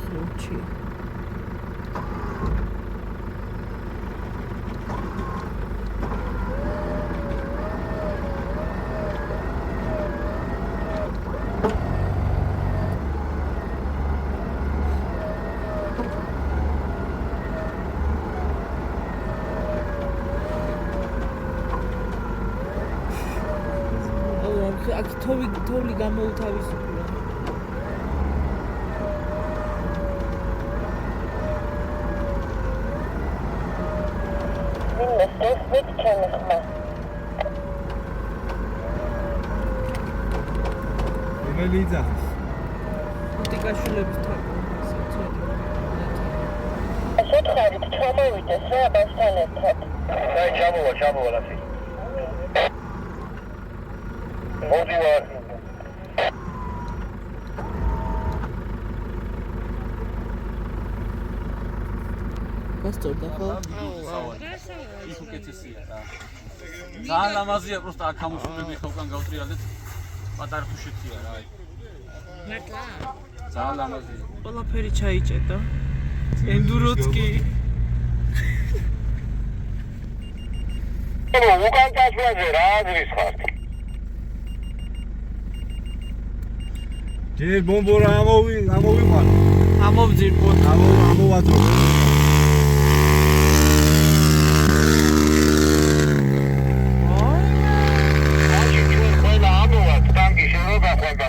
ხუჩი. აქ თოვლი გამოუთავისუფლა. რომელი იძახის? ტიკაშვილების თაგვი. შეხარით ჩამოვიდეს რა მასთან ერთად. აი ჩამოვა ლაფი. მოდი ვარ. გასწორდა ხო? ის უკეთესია რა. ძალიან ლამაზია პროსტა აქ ამოსულები ხო უკან გავტრიალეთ. პატარა ხუშეთია რა. მართლა? ძალიან ლამაზია. ყველაფერი ჩაიჭედა. ენდუროც კი. უკან წასვლაზე რა აზრის ხარ? ჯერ ბომბორა ამოვიყვან. ამოვძირბო. ამოვაძრო.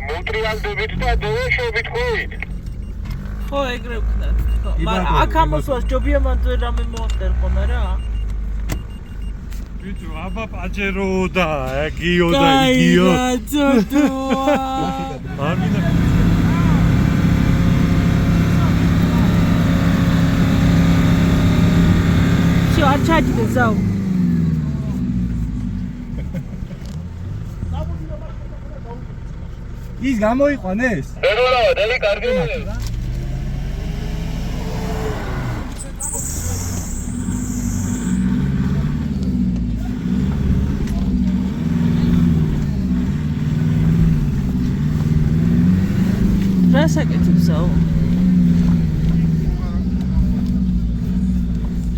მოვტრიალდებით და დოვეშობით ხოვით. ხო, ეგრე ვქნათ. ხო, მაგრამ აქ ამოსვას ჯობია მანდ რამე მოახერხონა რა. ბიჭო, აბა პაჯერო და ეგიო და იგიო. კაი, ძოდოა. ამინა. შო, არ ჩაჯდე ზაუ. ის გამოიყვანეს? ბეროლა, დელი კარგი. რა საკეთებსაო?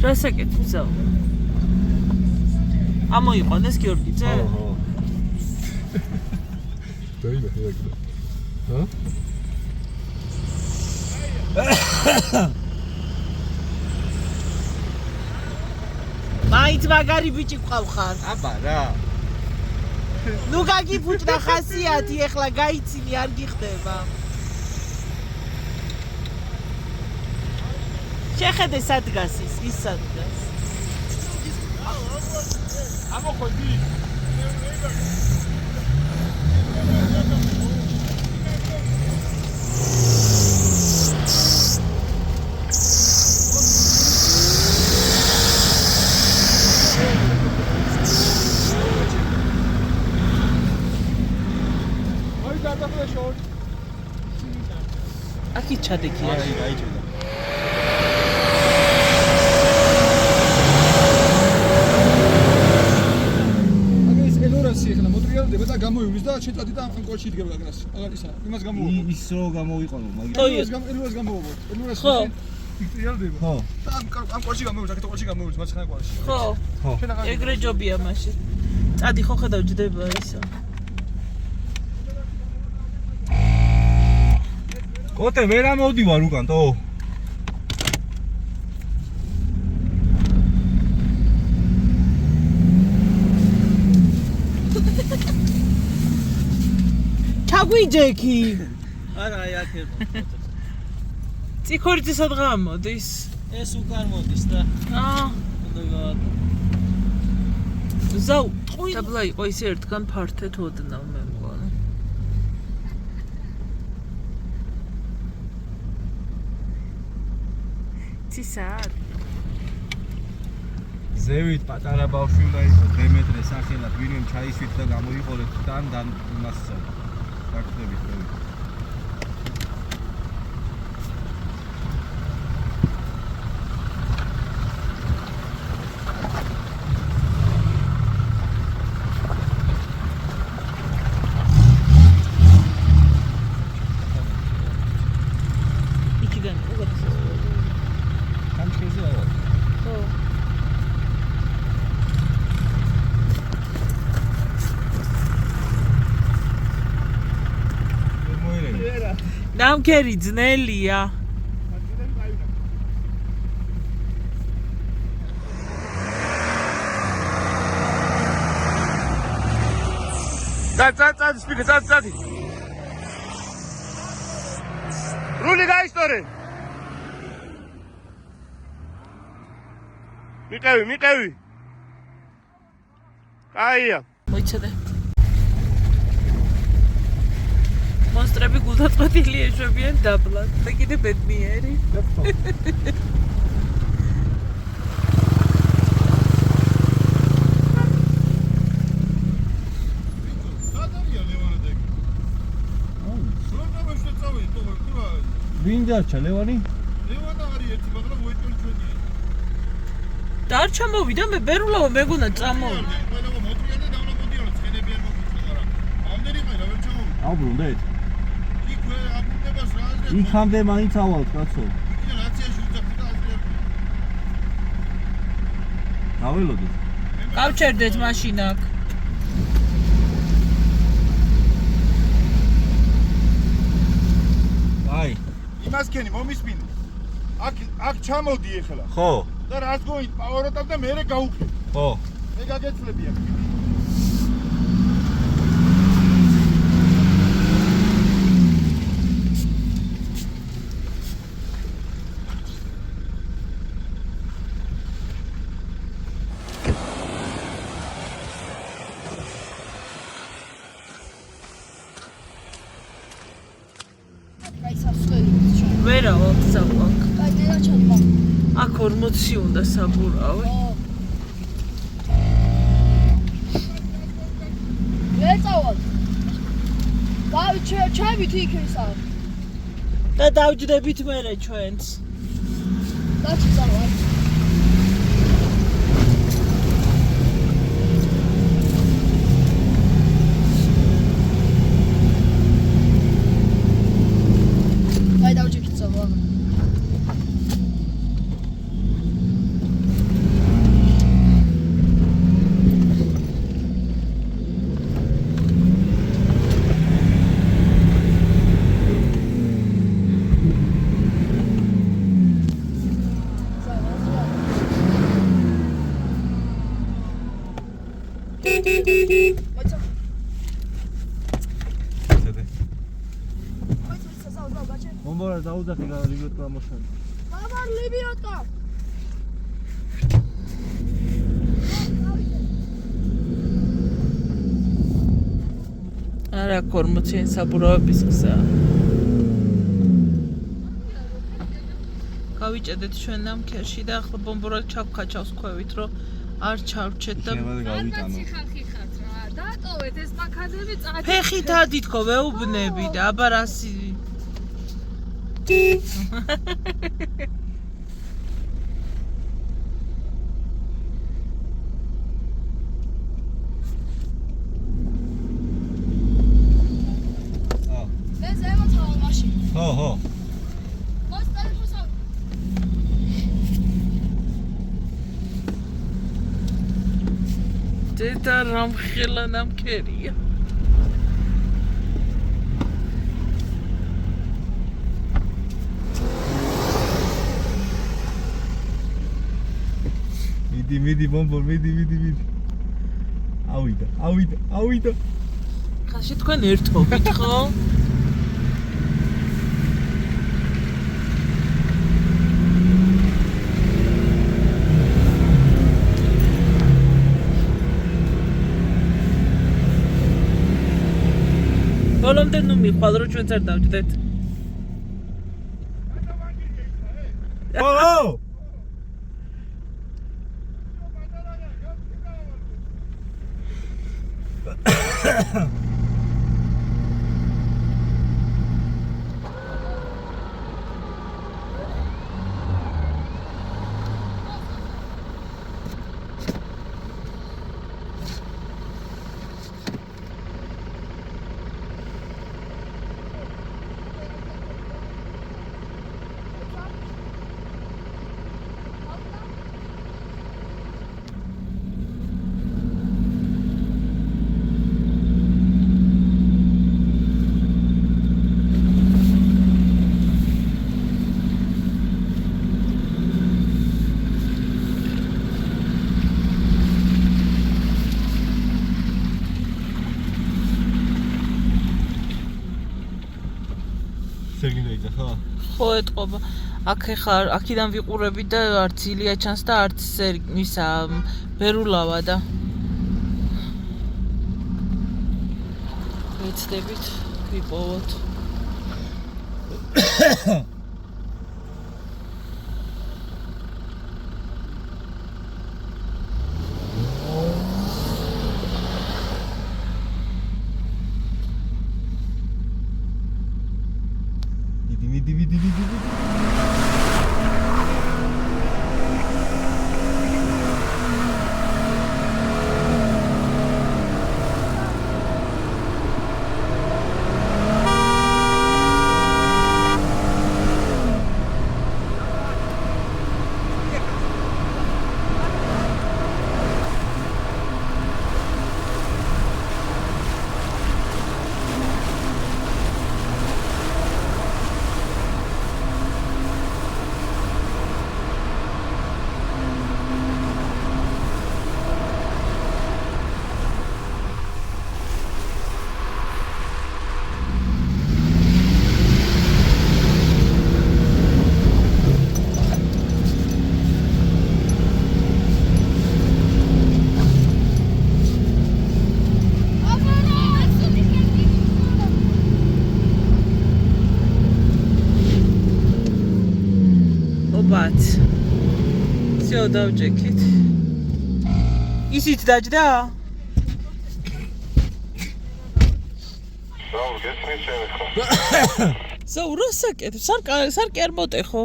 რა საკეთებსაო? ამოიყვანეს გიორგიძე? ხო. დაიმა ეგრე. ჰა? მაინც მაგარი ბიჭი ყავხარ. აბა რა. ნუ გაგიფუჭდა ხასიათი, ეხლა გაიცინი არ გიხდება. შეხედე სად დგას ის სად დგას. ამოხვედი. აქ ჩადეკია. გაიჭირდა. აგეს ელორასი ახლა მოტრიალდება და გამოივლის და შეწადი და ამ კოჩი იდგება გაგნას. აღარისა, იმას გამოვაბო. ის რო გამოვიყოლო, მაგრამ ელორას გამოვაბო. ელორასი იტრიალდება. ხო. და ამ კოჩი გამოვივლის, აქეთ კოჩი გამოვივლის მარცხენა კვარში. ხო. ეგრე ჯობია მაშინ. წადი ხო ხედავ ჯდება ისა. კოტე ვერ ამოვდივარ უკან, თო. ჩაგვიჯექი. არა, აი აქ ერთხელ. ციხორიძე სადღა მოდის? ეს უკან მოდის და. ზაუ, ტყვი. დაბლა იყო ისე ერთგან ფართეთ ოდნავ მე მგონი. ცისად. ზევით პატარა ბავშვი უნდა იყოს დემეტრე სახელად, ვინმე ჩაისვით და გამოიყოლეთ თან იმასსა. გაგდებით ხო? იქიდან უგადასა. გამჩხეზე არა. ხო. დამქერი ძნელია. წადი სპიკე, წადი. რული გაისტორე. მიყევი. კაია. მოიცადე. მონსტრები გულდაწყვეტილი ეშვებიან დაბლად და კიდე ბედნიერი. ვინ დარჩა ლევანი? ლევანა არის ერთი, მაგრამ მოიწონი ჩვენია. დარჩა მოვიდა მე ბერულაო მეგონა წამოვიდა. ყველა მოტრიალე და დავნაბოდია რომ ცხენები არ მოგიწევს, მაგრამ ამდენი ყირა ვერ ჩამოვიდა. აუბრუნდეთ. იქ აკუნდებას რა აზრია? იქამდე მაინც ავალთ, კაცო. იქიდან რაციაში უძახდი და აზრია. გაველოდეთ. გავჩერდეთ მაშინ აქ. აი, იმას ქენი მომისმინე. აქ ჩამოდი ეხლა. ხო. და რას გოით პავაროტავ და მე გავუხე. ხო. მე გაგეცლები აქ. ვერა ვახსავ. აი და ჩადმა. აქ 40 უნდა საბურავი. ვერ წავალ. ჩავით იქ ისა. და დავჯდებით მერე ჩვენც. დაჩი წავალ. აი დავჯდებით წავალ. მომბარა დაუძახი ლიბროტ პრომოშენ. მამარ ლიბროტო. აქ 40-იანი საბურავების გზა. გავიჭედეთ ჩვენ ამ ქერში და ახლა ბომბურად ჩავქაჩავს ქვევით, რომ არ ჩავრჩეთ და ხალხი ხართ რა. დატოვეთ ეს პაკადები წადი. ფეხით ადითქო ვეუბნები და აბა რასი მე ზემოთავ მაშინ. ხო. მას ტელეფონს დედა რამხელა ნამქერია. მიდი ბომბორ, მიდი. ავიდა. ხაში თქვენ ერთობით ხო? ბოლომდე ნუ მიხვალ რომ ჩვენც არ დავჭდეთ. ო! ხო ეტყობა. აქ ეხლა აქიდან ვიყურები და არც ილია ჩანს და არც ისა ბერულავა და ვეცდებით ვიპოვოთ. მიდი. всё დავჭექით. ისიც დაჯდა? ზაუ რასაკეთ? სარკე არ მოტეხო.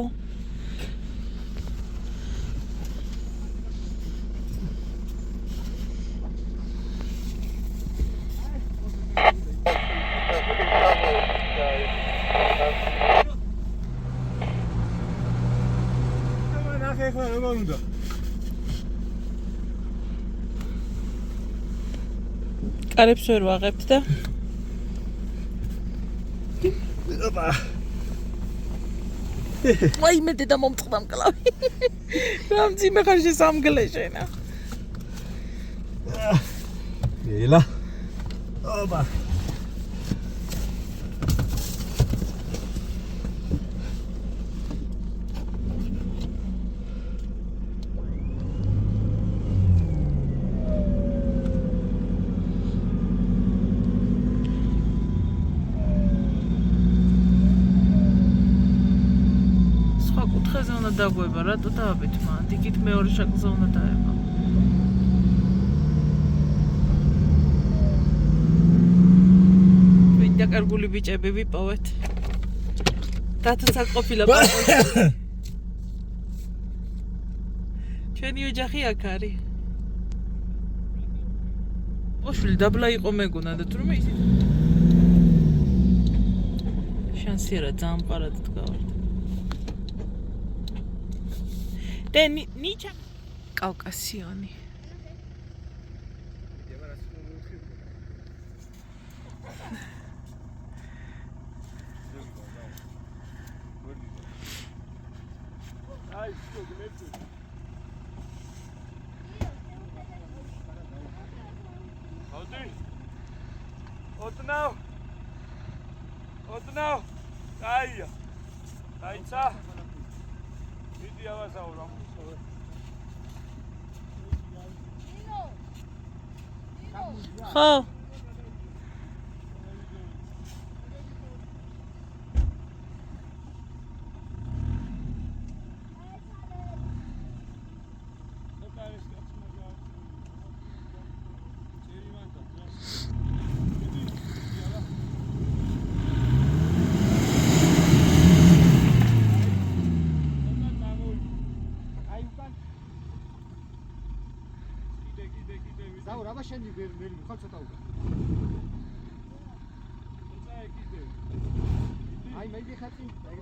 კარებს ვერ ვაღებთ და ოპა ვაი მე დედა მომწყდა მკლავი რამძიმე ხარ შესამგლე შენა ელა ოპა უნდა დაგვება, რატო დააბეთ მან? იქით მეორე შაკელზე უნდა დაება. დაკარგული ბიჭები ვიპოვეთ. დათოსაც ყოფილა პარკში. ჩვენი ოჯახი აქ არის. ოშვილი დაბლა იყო მეგონა და თურმე ისე შანსი რა ძალიან მყარად დგავართ. და ნიჩა კავკასიონი. Now, Kaya. Kaitsa. Video was over. Oh. შენი ველი ხარ ცოტა უკვე. აი მე ვიხატი, აი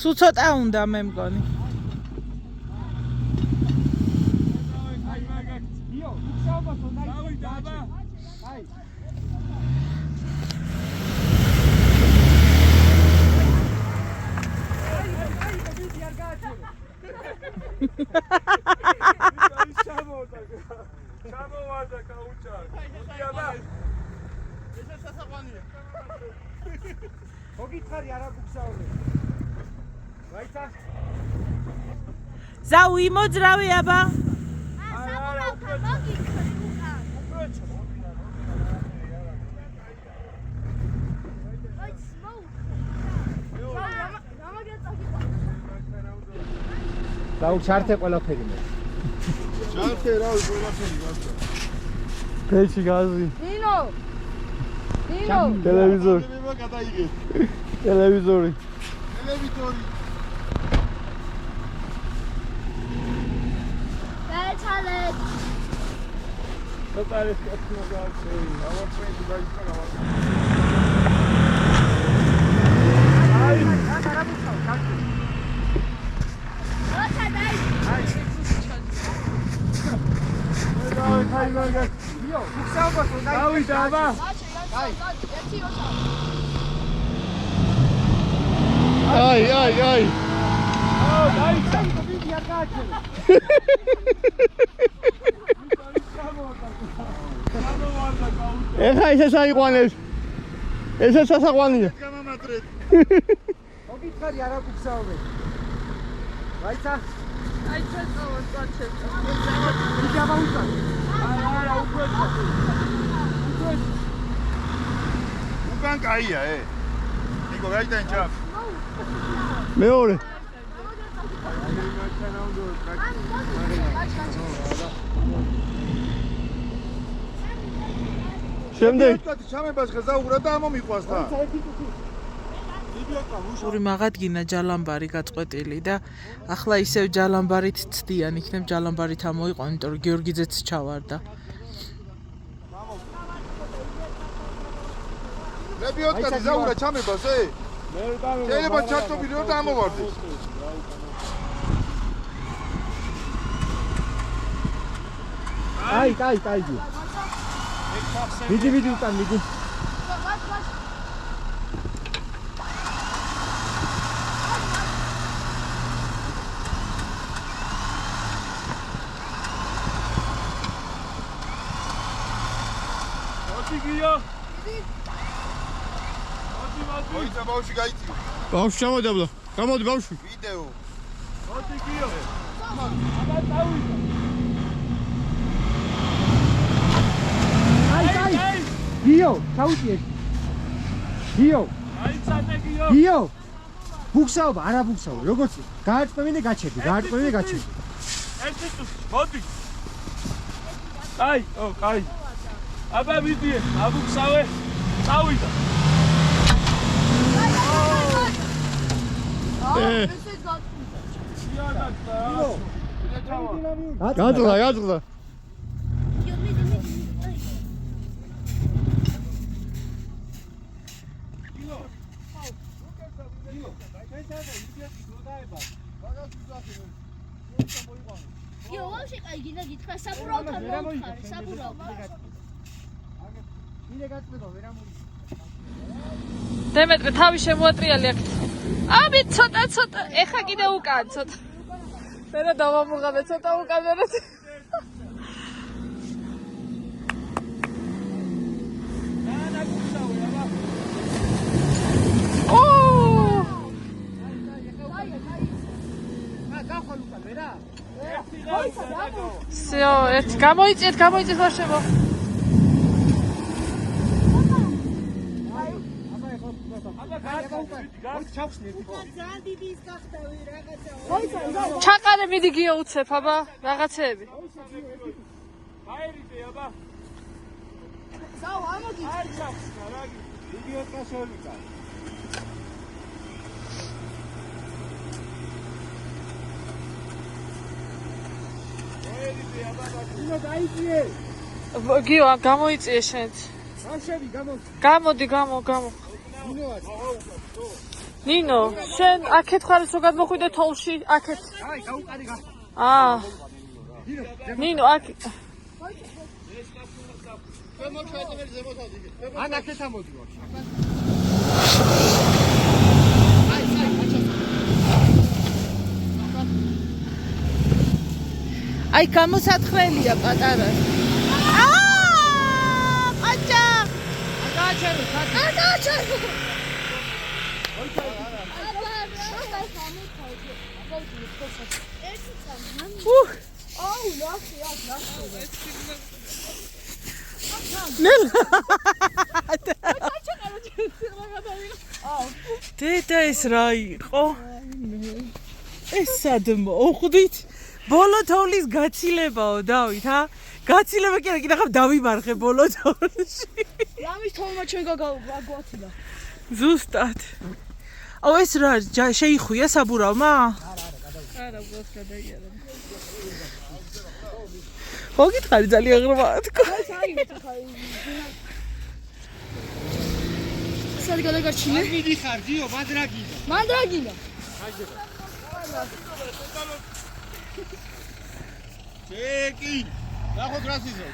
სულ ცოტა უნდა მე მგონი. აი მაგა. იო, უხსავდა თო დაიჭა. აი. ჩამოვარდა კაუჭარ. მოდიალა. ესე სასაყვანია. მოგითხარი არა გუგზავნე. რაიცა? ზაუ იმოძრავი აბა. არა, უკვე მოგიქარი უკან. უკვე დაუ ჩარტე ყველაფერი მე. ჩარტე რა ყველაფერი გასა. ფეჩი გაზი. ნინო. ტელევიზორი. მე გადაიგე. ტელევიზორი. გაჩალეთ. ცოტა ის კაცმა გააჩერე. ავატრენდი დაიწყო ავატრენდი. აი, რა მუშაობ, კაცი. Ai. ეხა ესე საიყვანეს. ესე სასაყვანია. გამამატრეთ. მოგითხარი არა გუგზავნე. რაიცა? აი ცოტა წაჩეთ. იდაბა უკან. არა, უკვე. უკან კაია, ნიკო გაიტან ჩა. მეორე. შემდეგ ჩამებას გზაურა და ამომიყვას თან. ორი მაღადგინა ჯალამბარი გაწყვეტილი და ახლა ისევ ჯალამბარით ცდიან, იქნებ ჯალამბარით ამოიყვან, იმიტომ რომ გიორგიძეც ჩავარდა. რებიოტკა ზაურა ჩამებას, შეიძლება ჩაწობილი რომ ამოვარდეს. აი. მიდი უკან მიდი. მოიცა ბავშვი გაიწიო. ბავშვი ჩამოდაბლა. გამოდი ბავშვი. ვიდეო. მოდი გიო. აბა დავიდა. გიო, ჩაუჭიე. გიო. აიცადე გიო. გიო. ბუქსაობა, არა ბუქსაობა. როგორც გაარწმევი და გაჩერდი, გაარწმევი და გაჩერდი. ერთი წუთი, მოდი. აი, კაი. აბა მიდიე, აბუქსავე. წავიდა. გაძღლა. იო, ვაფშე კაი გინდა გითხრა საბურავთან მომხარე, საბურავ. მინე გაწმება ვერ ამოდი. დემეტრე თავი შემოატრიალი აქ. აბი ცოტა, ეხა კიდე უკან ცოტა. მერე დავამუღაბე ცოტა უკან მერე. всё, ერთი გამოიწიეთ ვაშებო. ჩაყარე მიდი გიო უცებ აბა რაღაცეები. აირიდე აბა. საუ ამოდი. არ ჩავს რა გი. იდიოტა შევიკა. გიო გამოიწიე შენც. ვაშები გამოდი. ნინო, შენ აქეთ ხარ ისო გადმოხვიდე თოლში, აქეთ. აი, გაუყარი გა. აა. ნინო, აქ. ან აქეთ ამოდი ვარ. აი გამოსათხრელია პატარა. ყაჭა. აკაჩერო. დედა ეს რა იყო? ეს სად მოხვდით? ბოლო თოვლის გაცილებაო დავით, ჰა? გაცილება კი არა, კიდევ დავიმარხე ბოლო თოვლში. რამის თომა ჩვენ გაგვაცილა. ზუსტად. აუ ეს რა შეიხუია საბურავმა? არა, უბრალოდ გადაიარა. მოგითხარი ძალიან ღრმა თქო. სად გადაგარჩინე? მიდი ხარ, გიო, მანდრაგინა. მანდრაგინა. ჩეკი. ნახოთ რა სიზო.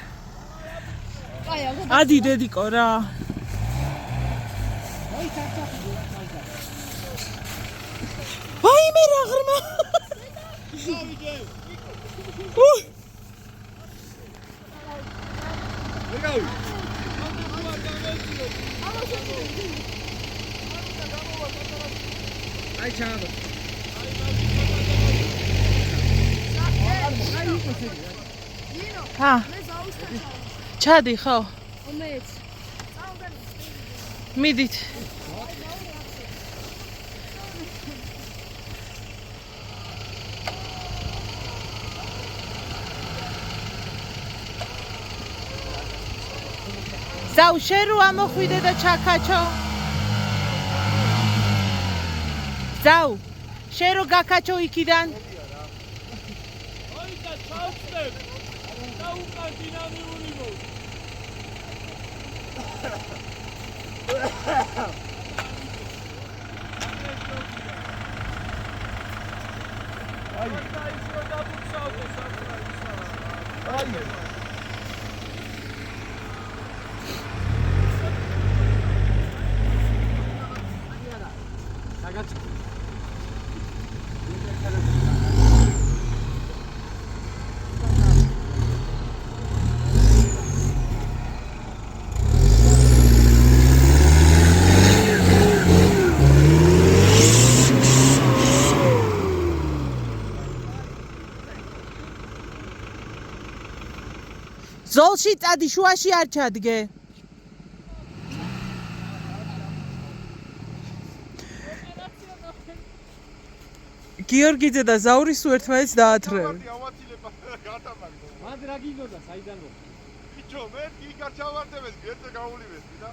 აი, აგო. ადი დედიკო რა. აი, ჩაკა. აი მე რა ღრმა. ვეგავი. აი ჩაადო. ჰა. ჩადი ხო? უმეც. მიდით. ზაუ შერო ამოხვიდე და ჩაკაჩო. ზაუ შერო გაკაჩო იქიდან. აი და ჩავწევ. და უკან დინამიური მო. აი და ის რო დაბუცავდე საფრა ისა. აი ზოლში წადი შუაში არ ჩადგე. გიორგიძე და ზაური სულ ერთმანეთს დაათრევენ. მანდ რა გინდოდა საიდან მო? ბიჭო, მე იქაც ჩავარდებეს, გერწე გაულივეს და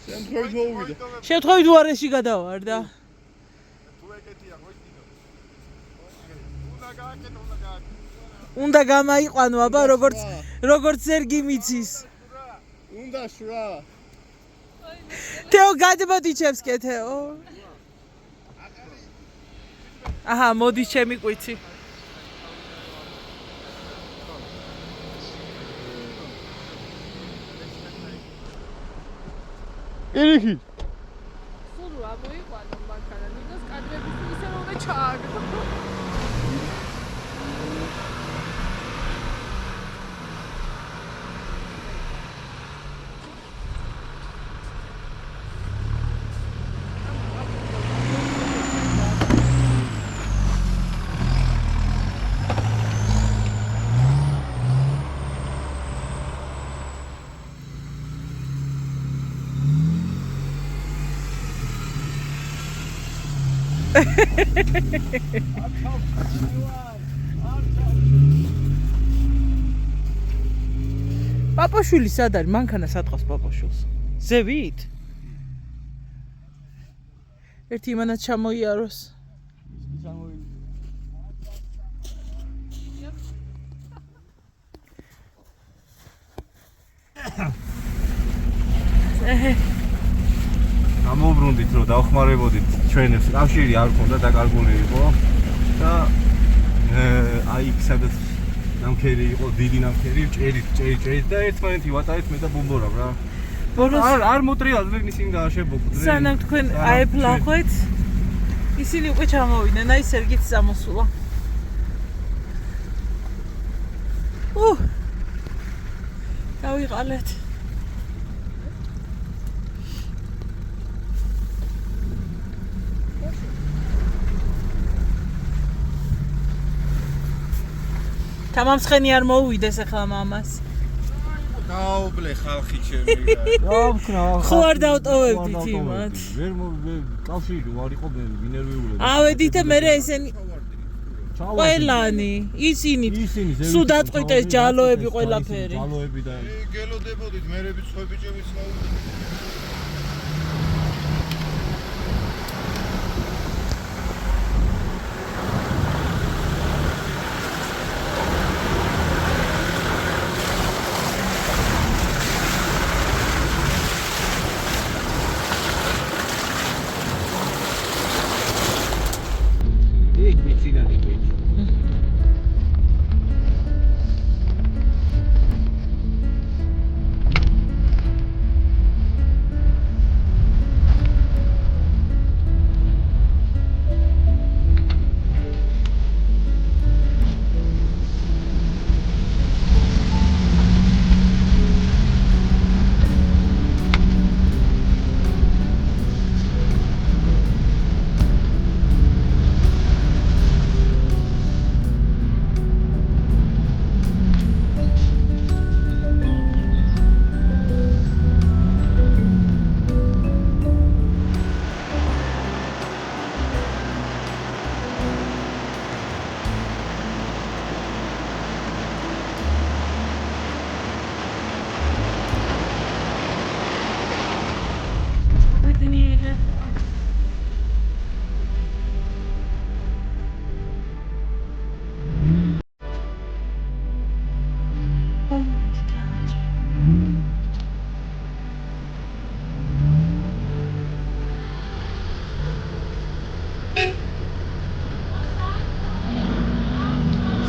შემთხვევით მოუვიდა. შემთხვევით უარეში გადავარდა. თუ ეკეთია, მოიწინო. უნდა გააკეთო, უნდა გააკეთო. უნდა გამაიყვანო აბა როგორც ზერგი მიცის. უნდა შვრა. თეო გადმოდიჩებს კე თეო. აჰა, მოდი ჩემი კვიცი. ირიქი. სულ რა მოიყვანო მანქანა, ნინოს კადრების ისე რომ ჩააგდო. პაპაშვილი სად არის? მანქანა სადყავს პაპაშვილს? ზევით? ერთი იმანაც ჩამოიაროს. გამოვბრუნდით რომ დავხმარებოდით ჩვენებს კავშირი არ ქონდა დაკარგული იყო და აი იქ სადაც ნამქერი იყო დიდი ნამქერი ჭერით და ერთმანეთი ვატარეთ მე და ბუმბორავ რა ბოლოს არ მოტრიალდნენ ისინი დააშებოდნენ სანამ თქვენ აეფლახვეთ ისინი უკვე ჩამოვიდნენ აი სერგიც წამოსულა დავიყალეთ თამამსხენი არ მოუვიდეს ახლა მამას. გაობლე ხალხი ჩემი. ხო არ დავტოვებდით იმათ. ვერ კავშირი ვარ იყო მე ვინერვიულები. ავედით და მე ესენი ყველანი, ისინი სულ დაწყვიტეს ჯალოები ყველაფერი. ჯალოები და გელოდებოდით მერები სხვა ბიჭები ცნაუდნენ.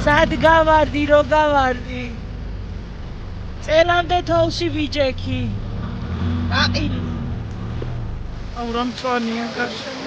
სად გავარდი რო გავარდი წელამდე თოლში ვიჯექი აყილი აუ რა მწვანეა გაშენი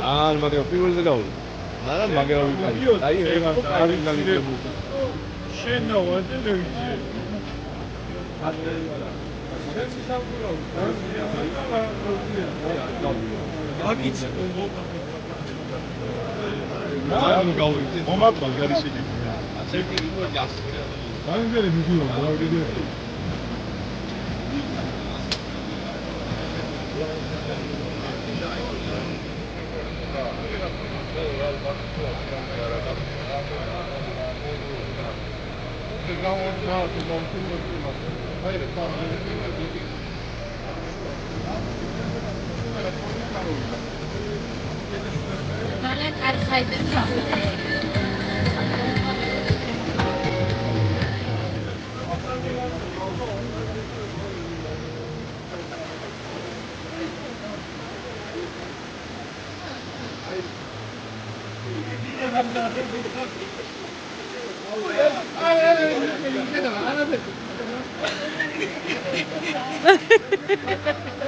ძალიან მაგრამ პირველზე გავუდი. მაგრამ მაგრამ აი ეგ არის გაგიგებული. შენ დავადე აკიც ანუ გავიგე მომატვა გარიშილი. ასეთი იყო ჯასი. გამიგე ვიდეო გავიგე. Malah karhay betul. Ha ha ha ha.